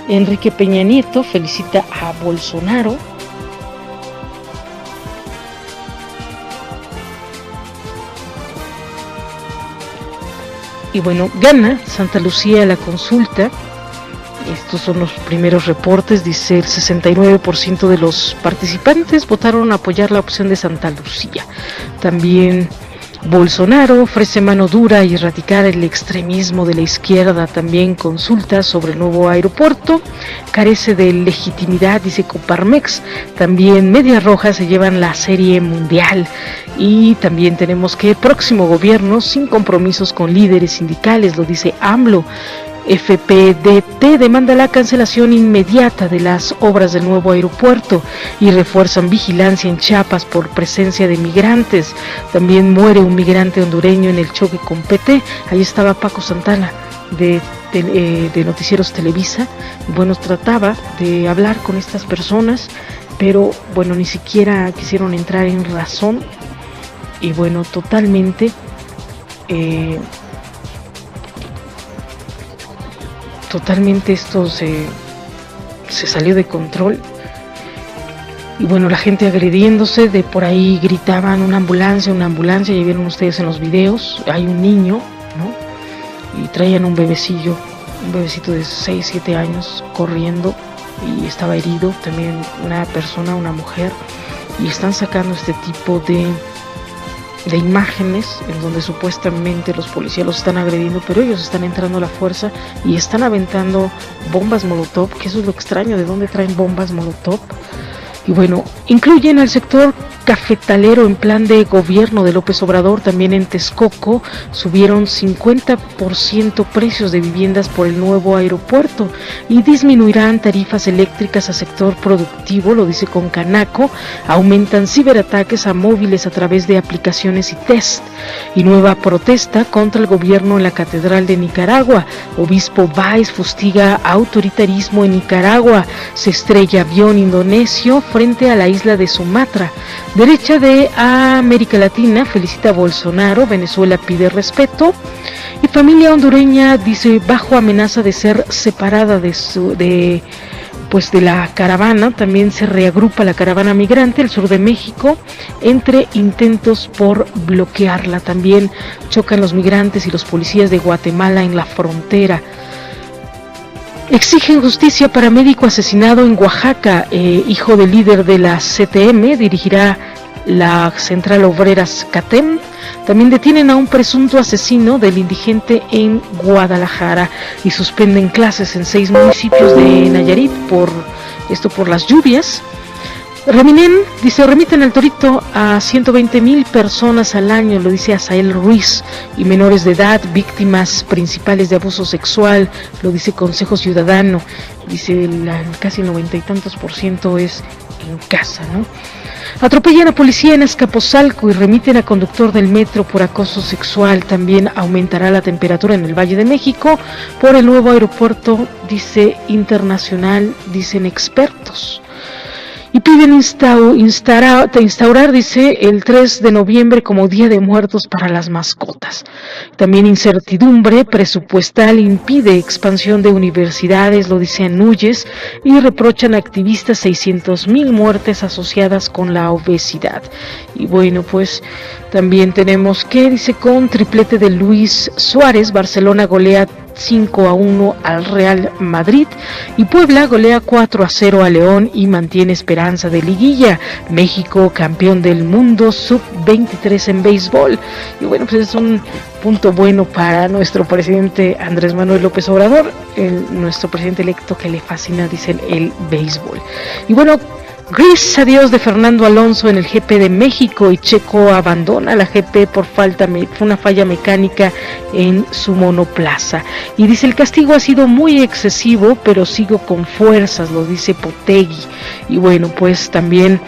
A: Enrique Peña Nieto felicita a Bolsonaro. Y bueno, gana Santa Lucía la consulta. Estos son los primeros reportes. Dice, el 69% de los participantes votaron a apoyar la opción de Santa Lucía. También Bolsonaro ofrece mano dura y erradicar el extremismo de la izquierda. También consulta sobre el nuevo aeropuerto. Carece de legitimidad, dice Coparmex. También Medias Rojas se llevan la Serie Mundial. Y también tenemos que el próximo gobierno sin compromisos con líderes sindicales, lo dice AMLO. FPDT demanda la cancelación inmediata de las obras del nuevo aeropuerto y refuerzan vigilancia en Chiapas por presencia de migrantes. También muere un migrante hondureño en el choque con PT. Ahí estaba Paco Santana de Noticieros Televisa. Bueno, trataba de hablar con estas personas, pero bueno, ni siquiera quisieron entrar en razón. Y bueno, totalmente esto se salió de control. Y bueno, la gente agrediéndose, de por ahí gritaban una ambulancia, ya vieron ustedes en los videos, hay un niño, ¿no? Y traían un bebecito de 6, 7 años corriendo y estaba herido, también una persona, una mujer, y están sacando este tipo de imágenes en donde supuestamente los policías los están agrediendo, pero ellos están entrando a la fuerza y están aventando bombas molotov, que eso es lo extraño, de dónde traen bombas molotov. Y bueno, incluyen al sector cafetalero en plan de gobierno de López Obrador. También en Texcoco subieron 50% precios de viviendas por el nuevo aeropuerto y disminuirán tarifas eléctricas a sector productivo, lo dice Concanaco. Aumentan ciberataques a móviles a través de aplicaciones y test. Y nueva protesta contra el gobierno en la Catedral de Nicaragua. Obispo Báez fustiga autoritarismo en Nicaragua. Se estrella avión indonesio frente a la isla de Sumatra. Derecha de América Latina felicita a Bolsonaro. Venezuela pide respeto. Y familia hondureña dice bajo amenaza de ser separada de la caravana. También se reagrupa la caravana migrante al sur de México entre intentos por bloquearla. También chocan los migrantes y los policías de Guatemala en la frontera. Exigen justicia para médico asesinado en Oaxaca. Hijo del líder de la CTM dirigirá la Central Obrera CATEM. También detienen a un presunto asesino del indigente en Guadalajara y suspenden clases en 6 municipios de Nayarit por las lluvias. Remiten al Torito a 120,000 personas al año, lo dice Asael Ruiz, y menores de edad, víctimas principales de abuso sexual, lo dice Consejo Ciudadano, dice casi el 90 y tantos % es en casa, ¿no? Atropellan a policía en Azcapotzalco y remiten a conductor del metro por acoso sexual. También aumentará la temperatura en el Valle de México por el nuevo aeropuerto, dice internacional, dicen expertos. Y piden instaurar, dice, el 3 de noviembre como Día de Muertos para las mascotas. También incertidumbre presupuestal impide expansión de universidades, lo dice Núñez, y reprochan a activistas 600,000 muertes asociadas con la obesidad. Y bueno, pues también tenemos que, dice, con triplete de Luis Suárez, Barcelona golea 5-1 al Real Madrid y Puebla golea 4-0 a León y mantiene esperanza de liguilla. México campeón del mundo sub-23 en béisbol. Y bueno, pues es un punto bueno para nuestro presidente Andrés Manuel López Obrador, nuestro presidente electo, que le fascina, dicen, el béisbol. Y bueno, gracias a Dios de Fernando Alonso en el GP de México, y Checo abandona la GP por fue una falla mecánica en su monoplaza. Y dice, el castigo ha sido muy excesivo, pero sigo con fuerzas, lo dice Potegui. Y bueno, pues también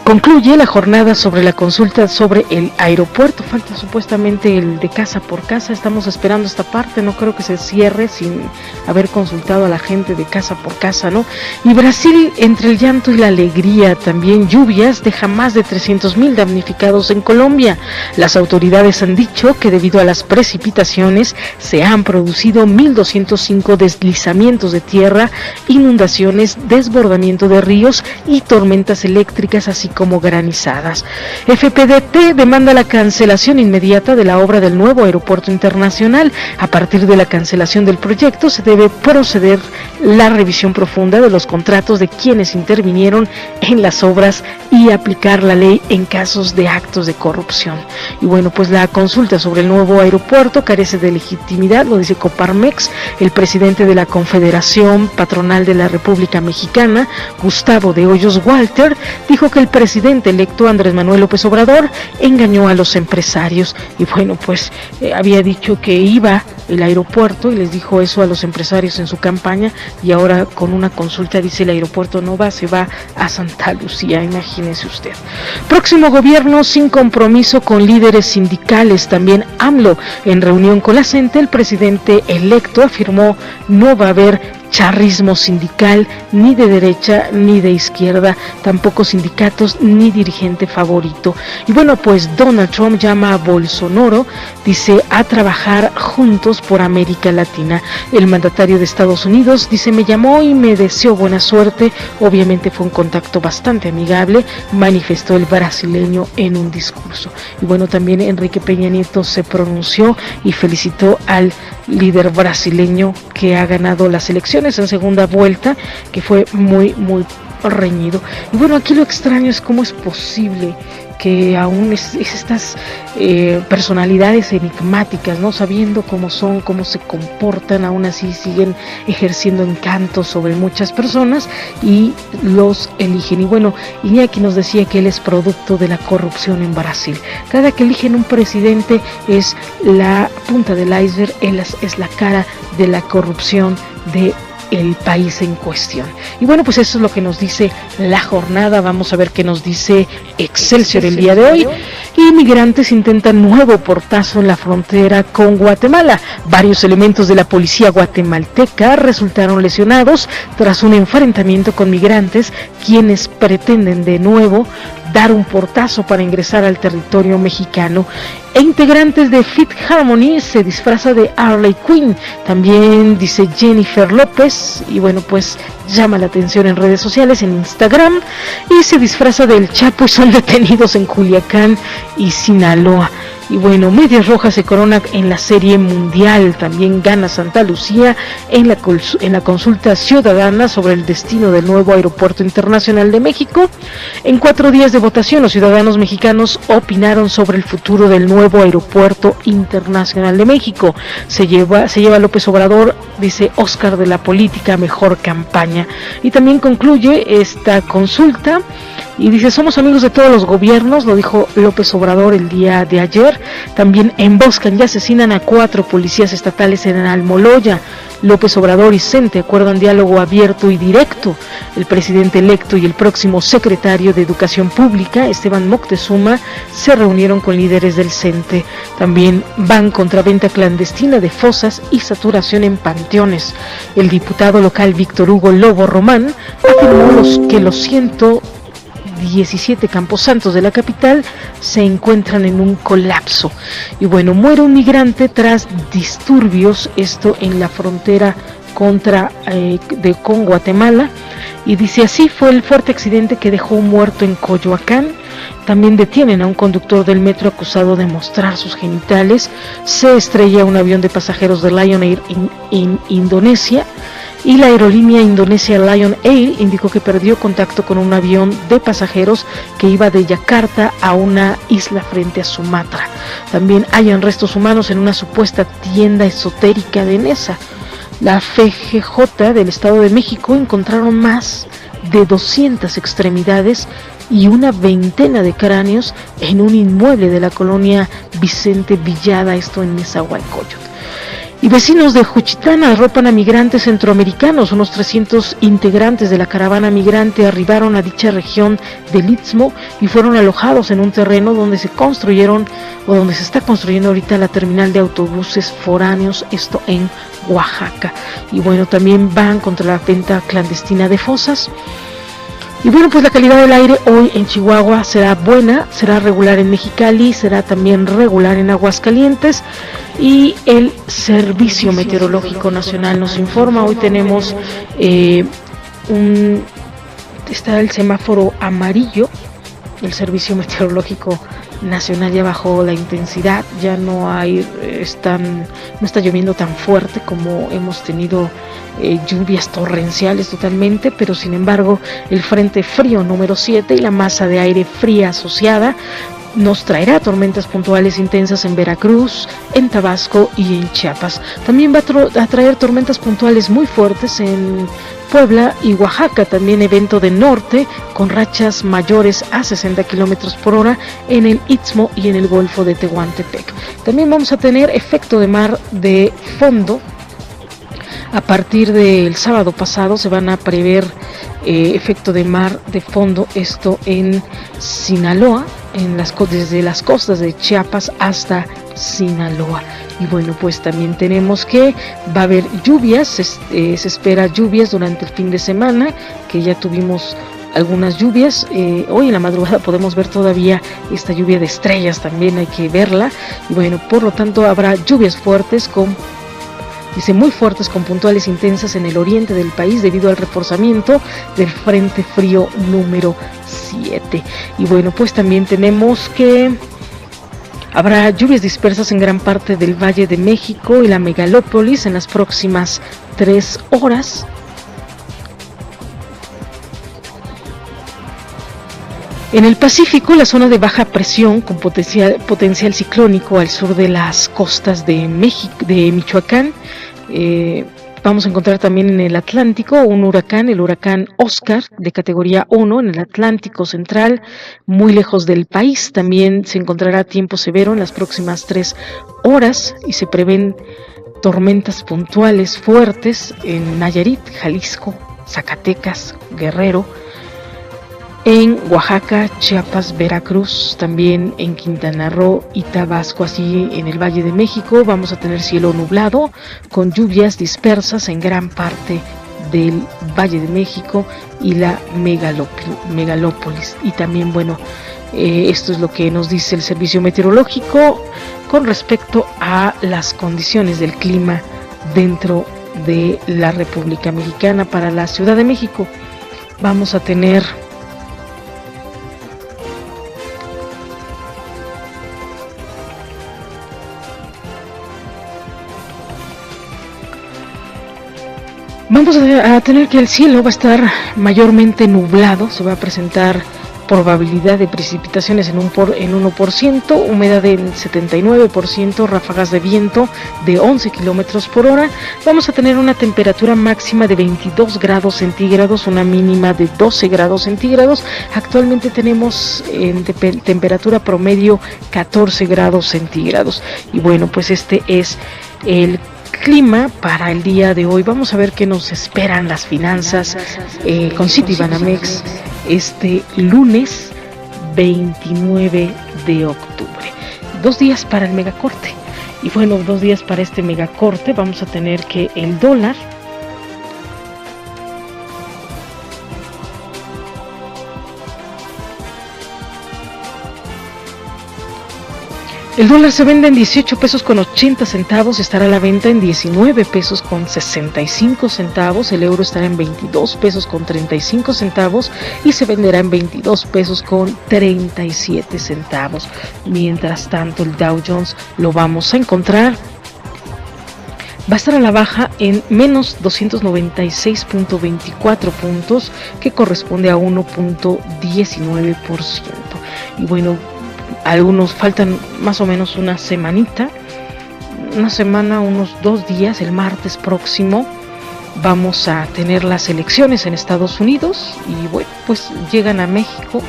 A: concluye la jornada sobre la consulta sobre el aeropuerto. Falta supuestamente el de casa por casa. Estamos esperando esta parte. No creo que se cierre sin haber consultado a la gente de casa por casa, ¿no? Y Brasil, entre el llanto y la alegría, también lluvias, deja más de 300,000 damnificados en Colombia. Las autoridades han dicho que debido a las precipitaciones se han producido 1.205 deslizamientos de tierra, inundaciones, desbordamiento de ríos y tormentas eléctricas, así como granizadas. FPDT demanda la cancelación inmediata de la obra del nuevo aeropuerto internacional. A partir de la cancelación del proyecto se debe proceder la revisión profunda de los contratos de quienes intervinieron en las obras y aplicar la ley en casos de actos de corrupción. Y bueno, pues la consulta sobre el nuevo aeropuerto carece de legitimidad, lo dice Coparmex. El presidente de la Confederación Patronal de la República Mexicana, Gustavo de Hoyos Walter, dijo que el presidente electo Andrés Manuel López Obrador engañó a los empresarios. Y bueno, pues había dicho que iba el aeropuerto y les dijo eso a los empresarios en su campaña, y ahora con una consulta dice el aeropuerto no va, se va a Santa Lucía, imagínese usted. Próximo gobierno sin compromiso con líderes sindicales. También AMLO, en reunión con la CENTE, el presidente electo afirmó no va a haber charrismo sindical, ni de derecha ni de izquierda, tampoco sindicatos ni dirigente favorito. Y bueno, pues Donald Trump llama a Bolsonaro, dice, a trabajar juntos por América Latina. El mandatario de Estados Unidos dice, me llamó y me deseó buena suerte. Obviamente fue un contacto bastante amigable, manifestó el brasileño en un discurso. Y bueno, también Enrique Peña Nieto se pronunció y felicitó al líder brasileño que ha ganado las elecciones en segunda vuelta, que fue muy reñido. Y bueno, aquí lo extraño es cómo es posible que aún estas personalidades enigmáticas, no sabiendo cómo son, cómo se comportan, aún así siguen ejerciendo encanto sobre muchas personas y los eligen. Y bueno, Iñaki nos decía que él es producto de la corrupción en Brasil. Cada que eligen un presidente es la punta del iceberg, es la cara de la corrupción de el país en cuestión. Y bueno, pues eso es lo que nos dice La Jornada. Vamos a ver qué nos dice Excelsior el día de hoy. Inmigrantes intentan nuevo portazo en la frontera con Guatemala. Varios elementos de la policía guatemalteca resultaron lesionados tras un enfrentamiento con migrantes, quienes pretenden de nuevo dar un portazo para ingresar al territorio mexicano. E integrantes de Fit Harmony se disfraza de Harley Quinn, también dice Jennifer López, y bueno, pues llama la atención en redes sociales, en Instagram, y se disfraza del Chapo y son detenidos en Culiacán y Sinaloa. Y bueno, Medias Rojas se corona en la Serie Mundial, también gana Santa Lucía en la consulta ciudadana sobre el destino del nuevo Aeropuerto Internacional de México. En 4 días de votación, los ciudadanos mexicanos opinaron sobre el futuro del nuevo Aeropuerto Internacional de México. Se lleva López Obrador, dice Oscar de la política, mejor campaña. Y también concluye esta consulta y dice, somos amigos de todos los gobiernos, lo dijo López Obrador el día de ayer. También emboscan y asesinan a 4 policías estatales en Almoloya. López Obrador y CENTE acuerdan diálogo abierto y directo. El presidente electo y el próximo secretario de Educación Pública, Esteban Moctezuma, se reunieron con líderes del CENTE. También van contra venta clandestina de fosas y saturación en panteones. El diputado local Víctor Hugo Lobo Román afirmó que los 117 camposantos de la capital se encuentran en un colapso. Y bueno, muere un migrante tras disturbios, esto en la frontera con Guatemala, y dice, así fue el fuerte accidente que dejó un muerto en Coyoacán. También detienen a un conductor del metro acusado de mostrar sus genitales. Se estrella un avión de pasajeros de Lion Air en Indonesia. Y la aerolínea indonesia Lion Air indicó que perdió contacto con un avión de pasajeros que iba de Yakarta a una isla frente a Sumatra. También hayan restos humanos en una supuesta tienda esotérica de Nesa. La FGJ del Estado de México encontraron más de 200 extremidades y una veintena de cráneos en un inmueble de la colonia Vicente Villada, esto en Nezahualcóyotl. Y vecinos de Juchitán arropan a migrantes centroamericanos. Unos 300 integrantes de la caravana migrante arribaron a dicha región del Istmo y fueron alojados en un terreno donde se está construyendo ahorita la terminal de autobuses foráneos, esto en Oaxaca. Y bueno, también van contra la venta clandestina de fosas. Y bueno, pues la calidad del aire hoy en Chihuahua será buena, será regular en Mexicali, será también regular en Aguascalientes. Y el Servicio Meteorológico Nacional nos informa, hoy tenemos está el semáforo amarillo El Servicio Meteorológico Nacional ya bajó la intensidad, ya no está lloviendo tan fuerte como hemos tenido lluvias torrenciales totalmente, pero sin embargo el Frente Frío número 7 y la masa de aire fría asociada nos traerá tormentas puntuales intensas en Veracruz, en Tabasco y en Chiapas. También va a traer tormentas puntuales muy fuertes en Puebla y Oaxaca, también evento de norte con rachas mayores a 60 kilómetros por hora en el Istmo y en el Golfo de Tehuantepec. También vamos a tener efecto de mar de fondo. A partir del sábado pasado se van a prever efecto de mar de fondo, esto en Sinaloa, desde las costas de Chiapas hasta Sinaloa. Y bueno, pues también tenemos que va a haber lluvias, se espera lluvias durante el fin de semana, que ya tuvimos algunas lluvias. Hoy en la madrugada podemos ver todavía esta lluvia de estrellas, también hay que verla. Y bueno, por lo tanto habrá lluvias fuertes muy fuertes con puntuales intensas en el oriente del país debido al reforzamiento del Frente Frío número 7. Y bueno, pues también tenemos que habrá lluvias dispersas en gran parte del Valle de México y la megalópolis en las próximas 3 horas. En el Pacífico, la zona de baja presión con potencial ciclónico al sur de las costas de Michoacán. Vamos a encontrar también en el Atlántico un huracán, el huracán Oscar, de categoría 1 en el Atlántico Central, muy lejos del país. También se encontrará tiempo severo en las próximas 3 horas y se prevén tormentas puntuales fuertes en Nayarit, Jalisco, Zacatecas, Guerrero, en Oaxaca, Chiapas, Veracruz, también en Quintana Roo y Tabasco. Así en el Valle de México vamos a tener cielo nublado con lluvias dispersas en gran parte del Valle de México y la megalópolis. Y también, bueno, esto es lo que nos dice el Servicio Meteorológico con respecto a las condiciones del clima dentro de la República Mexicana. Para la Ciudad de México vamos a tener tener que el cielo va a estar mayormente nublado, se va a presentar probabilidad de precipitaciones en 1%, humedad del 79%, ráfagas de viento de 11 kilómetros por hora. Vamos a tener una temperatura máxima de 22 grados centígrados, una mínima de 12 grados centígrados. Actualmente tenemos en temperatura promedio 14 grados centígrados. Y bueno, pues este es el clima para el día de hoy. Vamos a ver qué nos esperan las finanzas con Citibanamex este lunes 29 de octubre. 2 días para el megacorte. Y bueno, 2 días para este megacorte. Vamos a tener que el dólar se vende en 18 pesos con 80 centavos, estará a la venta en 19 pesos con 65 centavos, el euro estará en 22 pesos con 35 centavos y se venderá en 22 pesos con 37 centavos. Mientras tanto, el Dow Jones lo vamos a encontrar, va a estar a la baja en menos 296.24 puntos, que corresponde a 1.19%. Y bueno, algunos faltan más o menos una semana, unos 2 días. El martes próximo vamos a tener las elecciones en Estados Unidos y bueno, pues llegan a México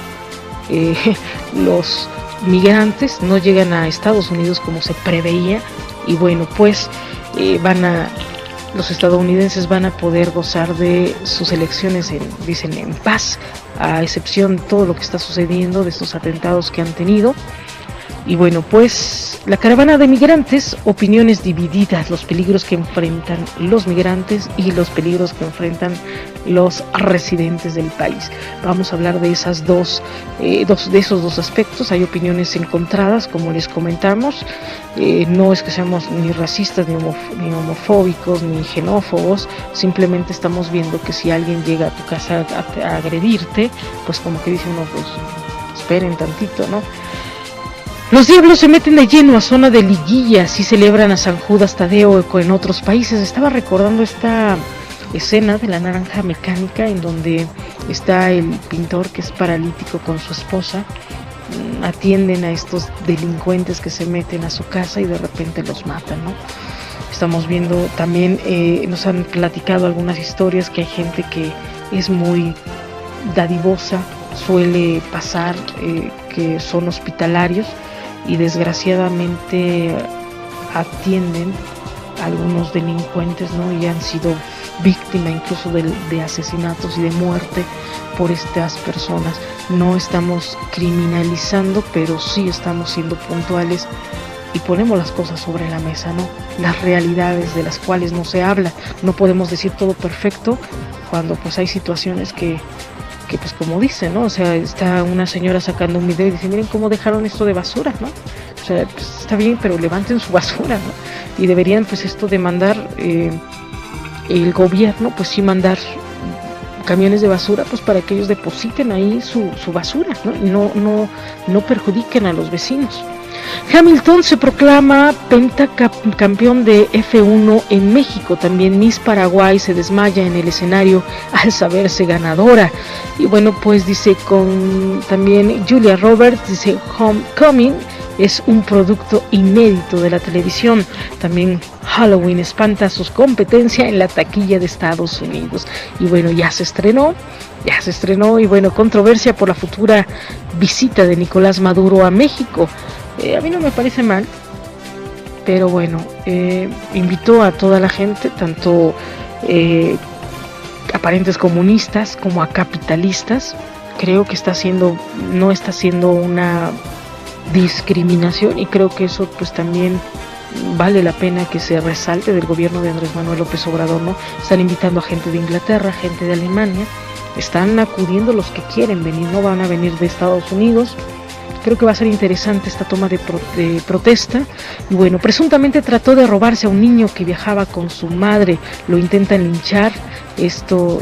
A: los migrantes, no llegan a Estados Unidos como se preveía y bueno, pues los estadounidenses van a poder gozar de sus elecciones dicen en paz, a excepción de todo lo que está sucediendo, de estos atentados que han tenido. Y bueno, pues la caravana de migrantes, opiniones divididas, los peligros que enfrentan los migrantes y los peligros que enfrentan los residentes del país. Vamos a hablar de esos dos aspectos. Hay opiniones encontradas, como les comentamos. No es que seamos ni racistas, ni homofóbicos, ni xenófobos. Simplemente estamos viendo que si alguien llega a tu casa a agredirte, pues como que dice uno, pues esperen tantito, ¿no? Los diablos se meten de lleno a zona de liguillas y celebran a San Judas Tadeo en otros países. Estaba recordando esta escena de La Naranja Mecánica, en donde está el pintor que es paralítico con su esposa. Atienden a estos delincuentes que se meten a su casa y de repente los matan, ¿no? Estamos viendo también, nos han platicado algunas historias que hay gente que es muy dadivosa, suele pasar que son hospitalarios y desgraciadamente atienden a algunos delincuentes, ¿no? Y han sido víctima incluso de asesinatos y de muerte por estas personas. No estamos criminalizando, pero sí estamos siendo puntuales y ponemos las cosas sobre la mesa, ¿no? Las realidades de las cuales no se habla. No podemos decir todo perfecto cuando pues hay situaciones que pues como dicen, ¿no? O sea, está una señora sacando un video y dice, miren cómo dejaron esto de basura, ¿no? O sea, pues está bien, pero levanten su basura, ¿no? Y deberían pues esto de mandar el gobierno, pues sí mandar camiones de basura pues para que ellos depositen ahí su basura, ¿no? Y no perjudiquen a los vecinos. Hamilton se proclama pentacampeón de F1 en México. También Miss Paraguay se desmaya en el escenario al saberse ganadora. Y bueno, pues dice también Julia Roberts, dice Homecoming es un producto inédito de la televisión. También Halloween espanta su competencia en la taquilla de Estados Unidos. Y bueno, ya se estrenó y bueno, controversia por la futura visita de Nicolás Maduro a México. A mí no me parece mal, pero bueno, invitó a toda la gente, tanto aparentes comunistas como a capitalistas. Creo que no está haciendo una discriminación y creo que eso pues también vale la pena que se resalte del gobierno de Andrés Manuel López Obrador, ¿no? Están invitando a gente de Inglaterra, gente de Alemania, están acudiendo los que quieren venir, no van a venir de Estados Unidos. Creo que va a ser interesante esta toma de protesta. Y bueno, presuntamente trató de robarse a un niño que viajaba con su madre. Lo intentan linchar.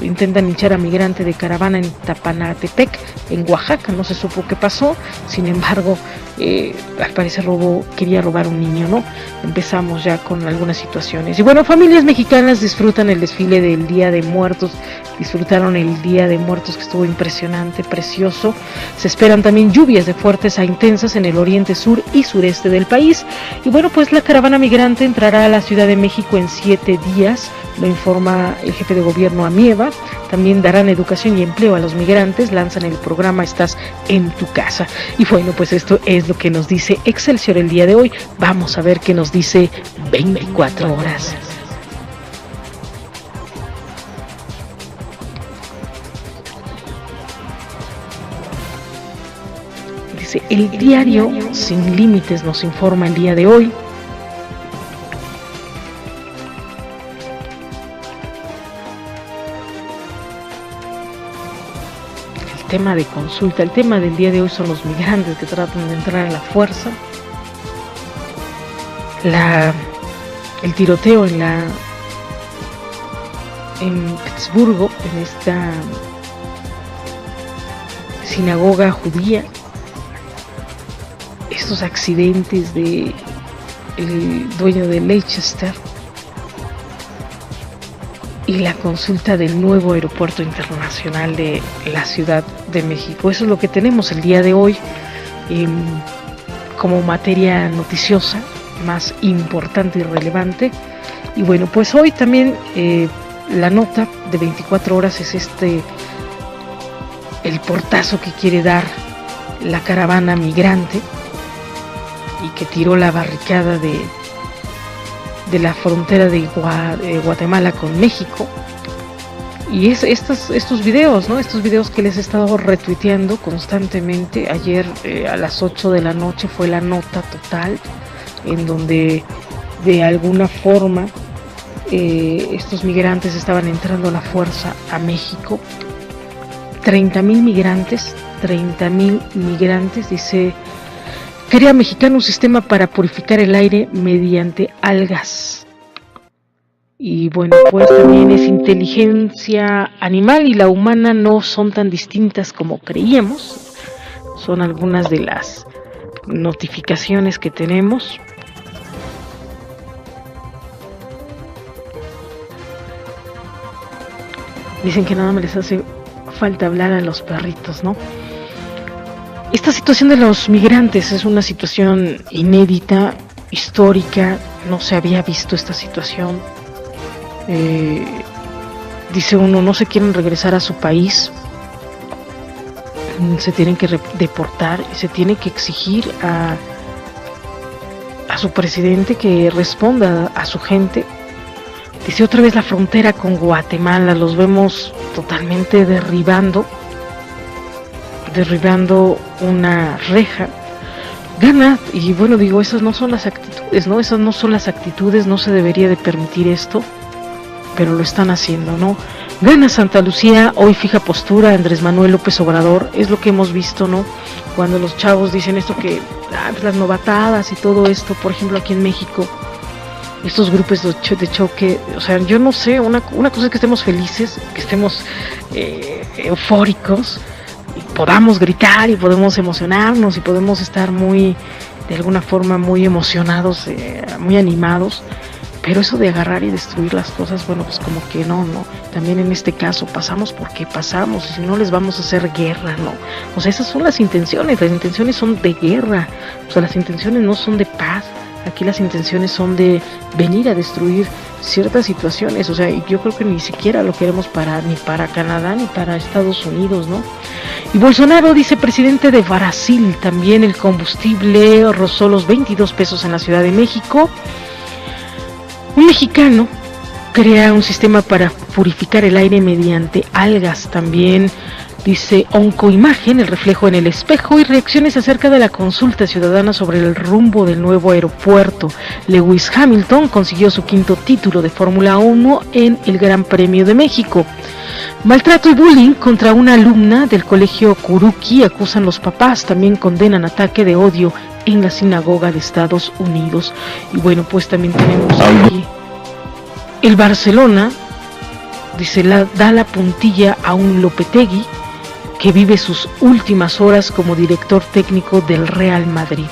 A: Intentan linchar a migrante de caravana en Tapanatepec, en Oaxaca. No se supo qué pasó. Sin embargo, al parecer quería robar a un niño, ¿no? Empezamos ya con algunas situaciones. Y bueno, familias mexicanas disfrutan el desfile del Día de Muertos. Disfrutaron el Día de Muertos, que estuvo impresionante, precioso. Se esperan también lluvias de fuertes a intensas en el oriente, sur y sureste del país. Y bueno, pues la caravana migrante entrará a la Ciudad de México en 7 días, lo informa el jefe de gobierno Amieva. También darán educación y empleo a los migrantes, lanzan el programa Estás en tu casa. Y bueno, pues esto es lo que nos dice Excelsior el día de hoy. Vamos a ver qué nos dice 24 horas. El diario Sin Límites nos informa el día de hoy. El tema de consulta, el tema del día de hoy son los migrantes que tratan de entrar a la fuerza. El tiroteo en Pittsburgh, en esta sinagoga judía. Estos accidentes de el dueño de Leicester y la consulta del nuevo aeropuerto internacional de la Ciudad de México. Eso es lo que tenemos el día de hoy como materia noticiosa más importante y relevante. Y bueno, pues hoy también la nota de 24 horas es el portazo que quiere dar la caravana migrante y que tiró la barricada de la frontera de Guatemala con México. Y estos videos, ¿no? Estos videos que les he estado retuiteando constantemente. Ayer a las 8 de la noche fue la nota total, en donde de alguna forma estos migrantes estaban entrando a la fuerza a México. 30,000 migrantes, dice. Quería mexicano un sistema para purificar el aire mediante algas. Y bueno, pues también es inteligencia animal y la humana no son tan distintas como creíamos. Son algunas de las notificaciones que tenemos. Dicen que nada me les hace falta hablar a los perritos, ¿no? Esta situación de los migrantes es una situación inédita, histórica, no se había visto esta situación. Dice uno, no se quieren regresar a su país, se tienen que deportar y se tiene que exigir a su presidente que responda a su gente. Dice otra vez la frontera con Guatemala, los vemos totalmente derribando una reja. Gana, y bueno, digo, esas no son las actitudes, ¿no? Esas no son las actitudes, no se debería de permitir esto, pero lo están haciendo, ¿no? Gana Santa Lucía, hoy fija postura Andrés Manuel López Obrador, es lo que hemos visto, ¿no? Cuando los chavos dicen esto que, pues las novatadas y todo esto, por ejemplo aquí en México, estos grupos de choque, o sea, yo no sé, una cosa es que estemos felices, que estemos eufóricos, y podamos gritar y podemos emocionarnos y podemos estar muy, de alguna forma, muy emocionados, muy animados, pero eso de agarrar y destruir las cosas, bueno, pues como que no, también en este caso pasamos porque pasamos, y si no les vamos a hacer guerra, ¿no? O sea, esas son las intenciones son de guerra, o sea, las intenciones no son de paz. Aquí las intenciones son de venir a destruir ciertas situaciones, o sea, y yo creo que ni siquiera lo queremos ni para Canadá ni para Estados Unidos, ¿no? Y Bolsonaro, dice presidente de Brasil, también el combustible rozó los 22 pesos en la Ciudad de México. Un mexicano crea un sistema para purificar el aire mediante algas, también dice Oncoimagen, el reflejo en el espejo, y reacciones acerca de la consulta ciudadana sobre el rumbo del nuevo aeropuerto. Lewis Hamilton consiguió su 5º título de Fórmula 1 en el Gran Premio de México. Maltrato y bullying contra una alumna del colegio Kuruki, acusan los papás, también condenan ataque de odio en la sinagoga de Estados Unidos. Y bueno, pues también tenemos aquí el Barcelona, dice, da la puntilla a un Lopetegui que vive sus últimas horas como director técnico del Real Madrid.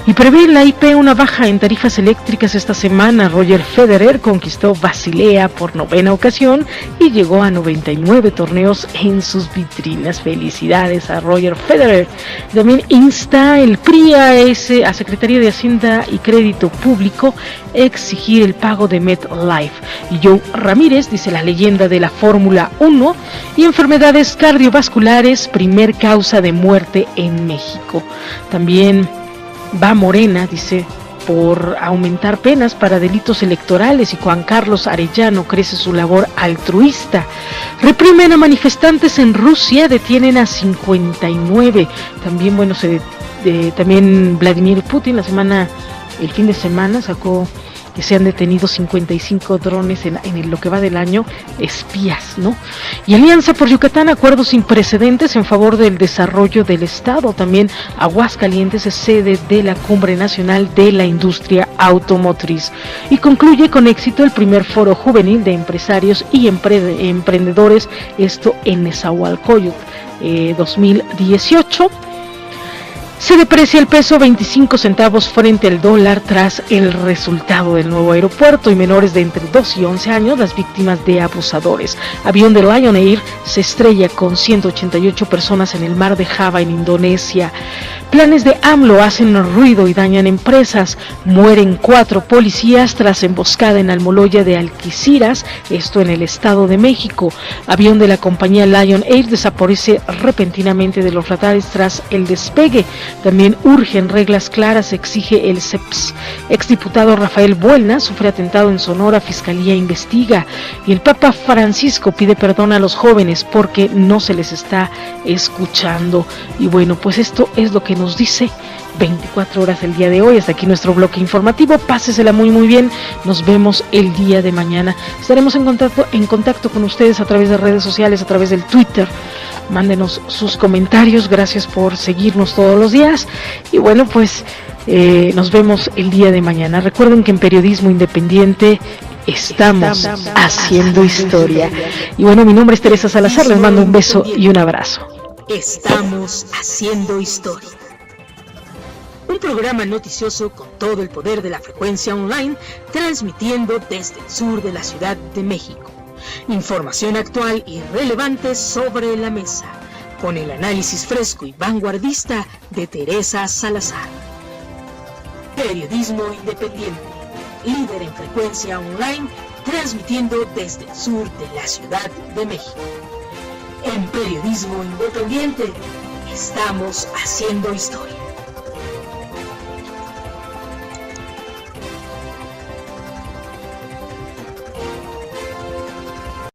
A: Y prevé la IP una baja en tarifas eléctricas esta semana. Roger Federer conquistó Basilea por 9ª ocasión y llegó a 99 torneos en sus vitrinas. Felicidades a Roger Federer. También insta el PRI a Secretaría de Hacienda y Crédito Público exigir el pago de MetLife. Y Joe Ramírez, dice, la leyenda de la Fórmula 1 y enfermedades cardiovasculares, primer causa de muerte en México. También va Morena, dice, por aumentar penas para delitos electorales, y Juan Carlos Arellano crece su labor altruista. Reprimen a manifestantes en Rusia, detienen a 59. También, bueno, también Vladimir Putin el fin de semana sacó que se han detenido 55 drones en lo que va del año, espías, ¿no? Y Alianza por Yucatán, acuerdos sin precedentes en favor del desarrollo del Estado. También Aguascalientes es sede de la Cumbre Nacional de la Industria Automotriz. Y concluye con éxito el primer foro juvenil de empresarios y emprendedores, esto en Nezahualcóyotl, 2018. Se deprecia el peso 25 centavos frente al dólar tras el resultado del nuevo aeropuerto, y menores de entre 2 y 11 años las víctimas de abusadores. Avión de Lion Air se estrella con 188 personas en el mar de Java, en Indonesia. Planes de AMLO hacen ruido y dañan empresas. Mueren 4 policías tras emboscada en Almoloya de Algeciras, esto en el Estado de México. Avión de la compañía Lion Air desaparece repentinamente de los radares tras el despegue. También urgen reglas claras, exige el CEPS. Exdiputado Rafael Buelna sufre atentado en Sonora, Fiscalía investiga. Y el Papa Francisco pide perdón a los jóvenes porque no se les está escuchando. Y bueno, pues esto es lo que nos dice 24 horas el día de hoy. Hasta aquí nuestro bloque informativo. Pásesela muy muy bien. Nos vemos el día de mañana. Estaremos en contacto con ustedes a través de redes sociales, a través del Twitter. Mándenos sus comentarios. Gracias por seguirnos todos los días. Y bueno, pues nos vemos el día de mañana. Recuerden que en Periodismo Independiente estamos haciendo historia. Y bueno, mi nombre es Teresa Salazar. Les mando un beso y un abrazo. Estamos haciendo historia. Un programa noticioso con todo el poder de la frecuencia online, transmitiendo desde el sur de la Ciudad de México. Información actual y relevante sobre la mesa, con el análisis fresco y vanguardista de Teresa Salazar. Periodismo independiente, líder en frecuencia online, transmitiendo desde el sur de la Ciudad de México. En Periodismo Independiente, estamos haciendo historia.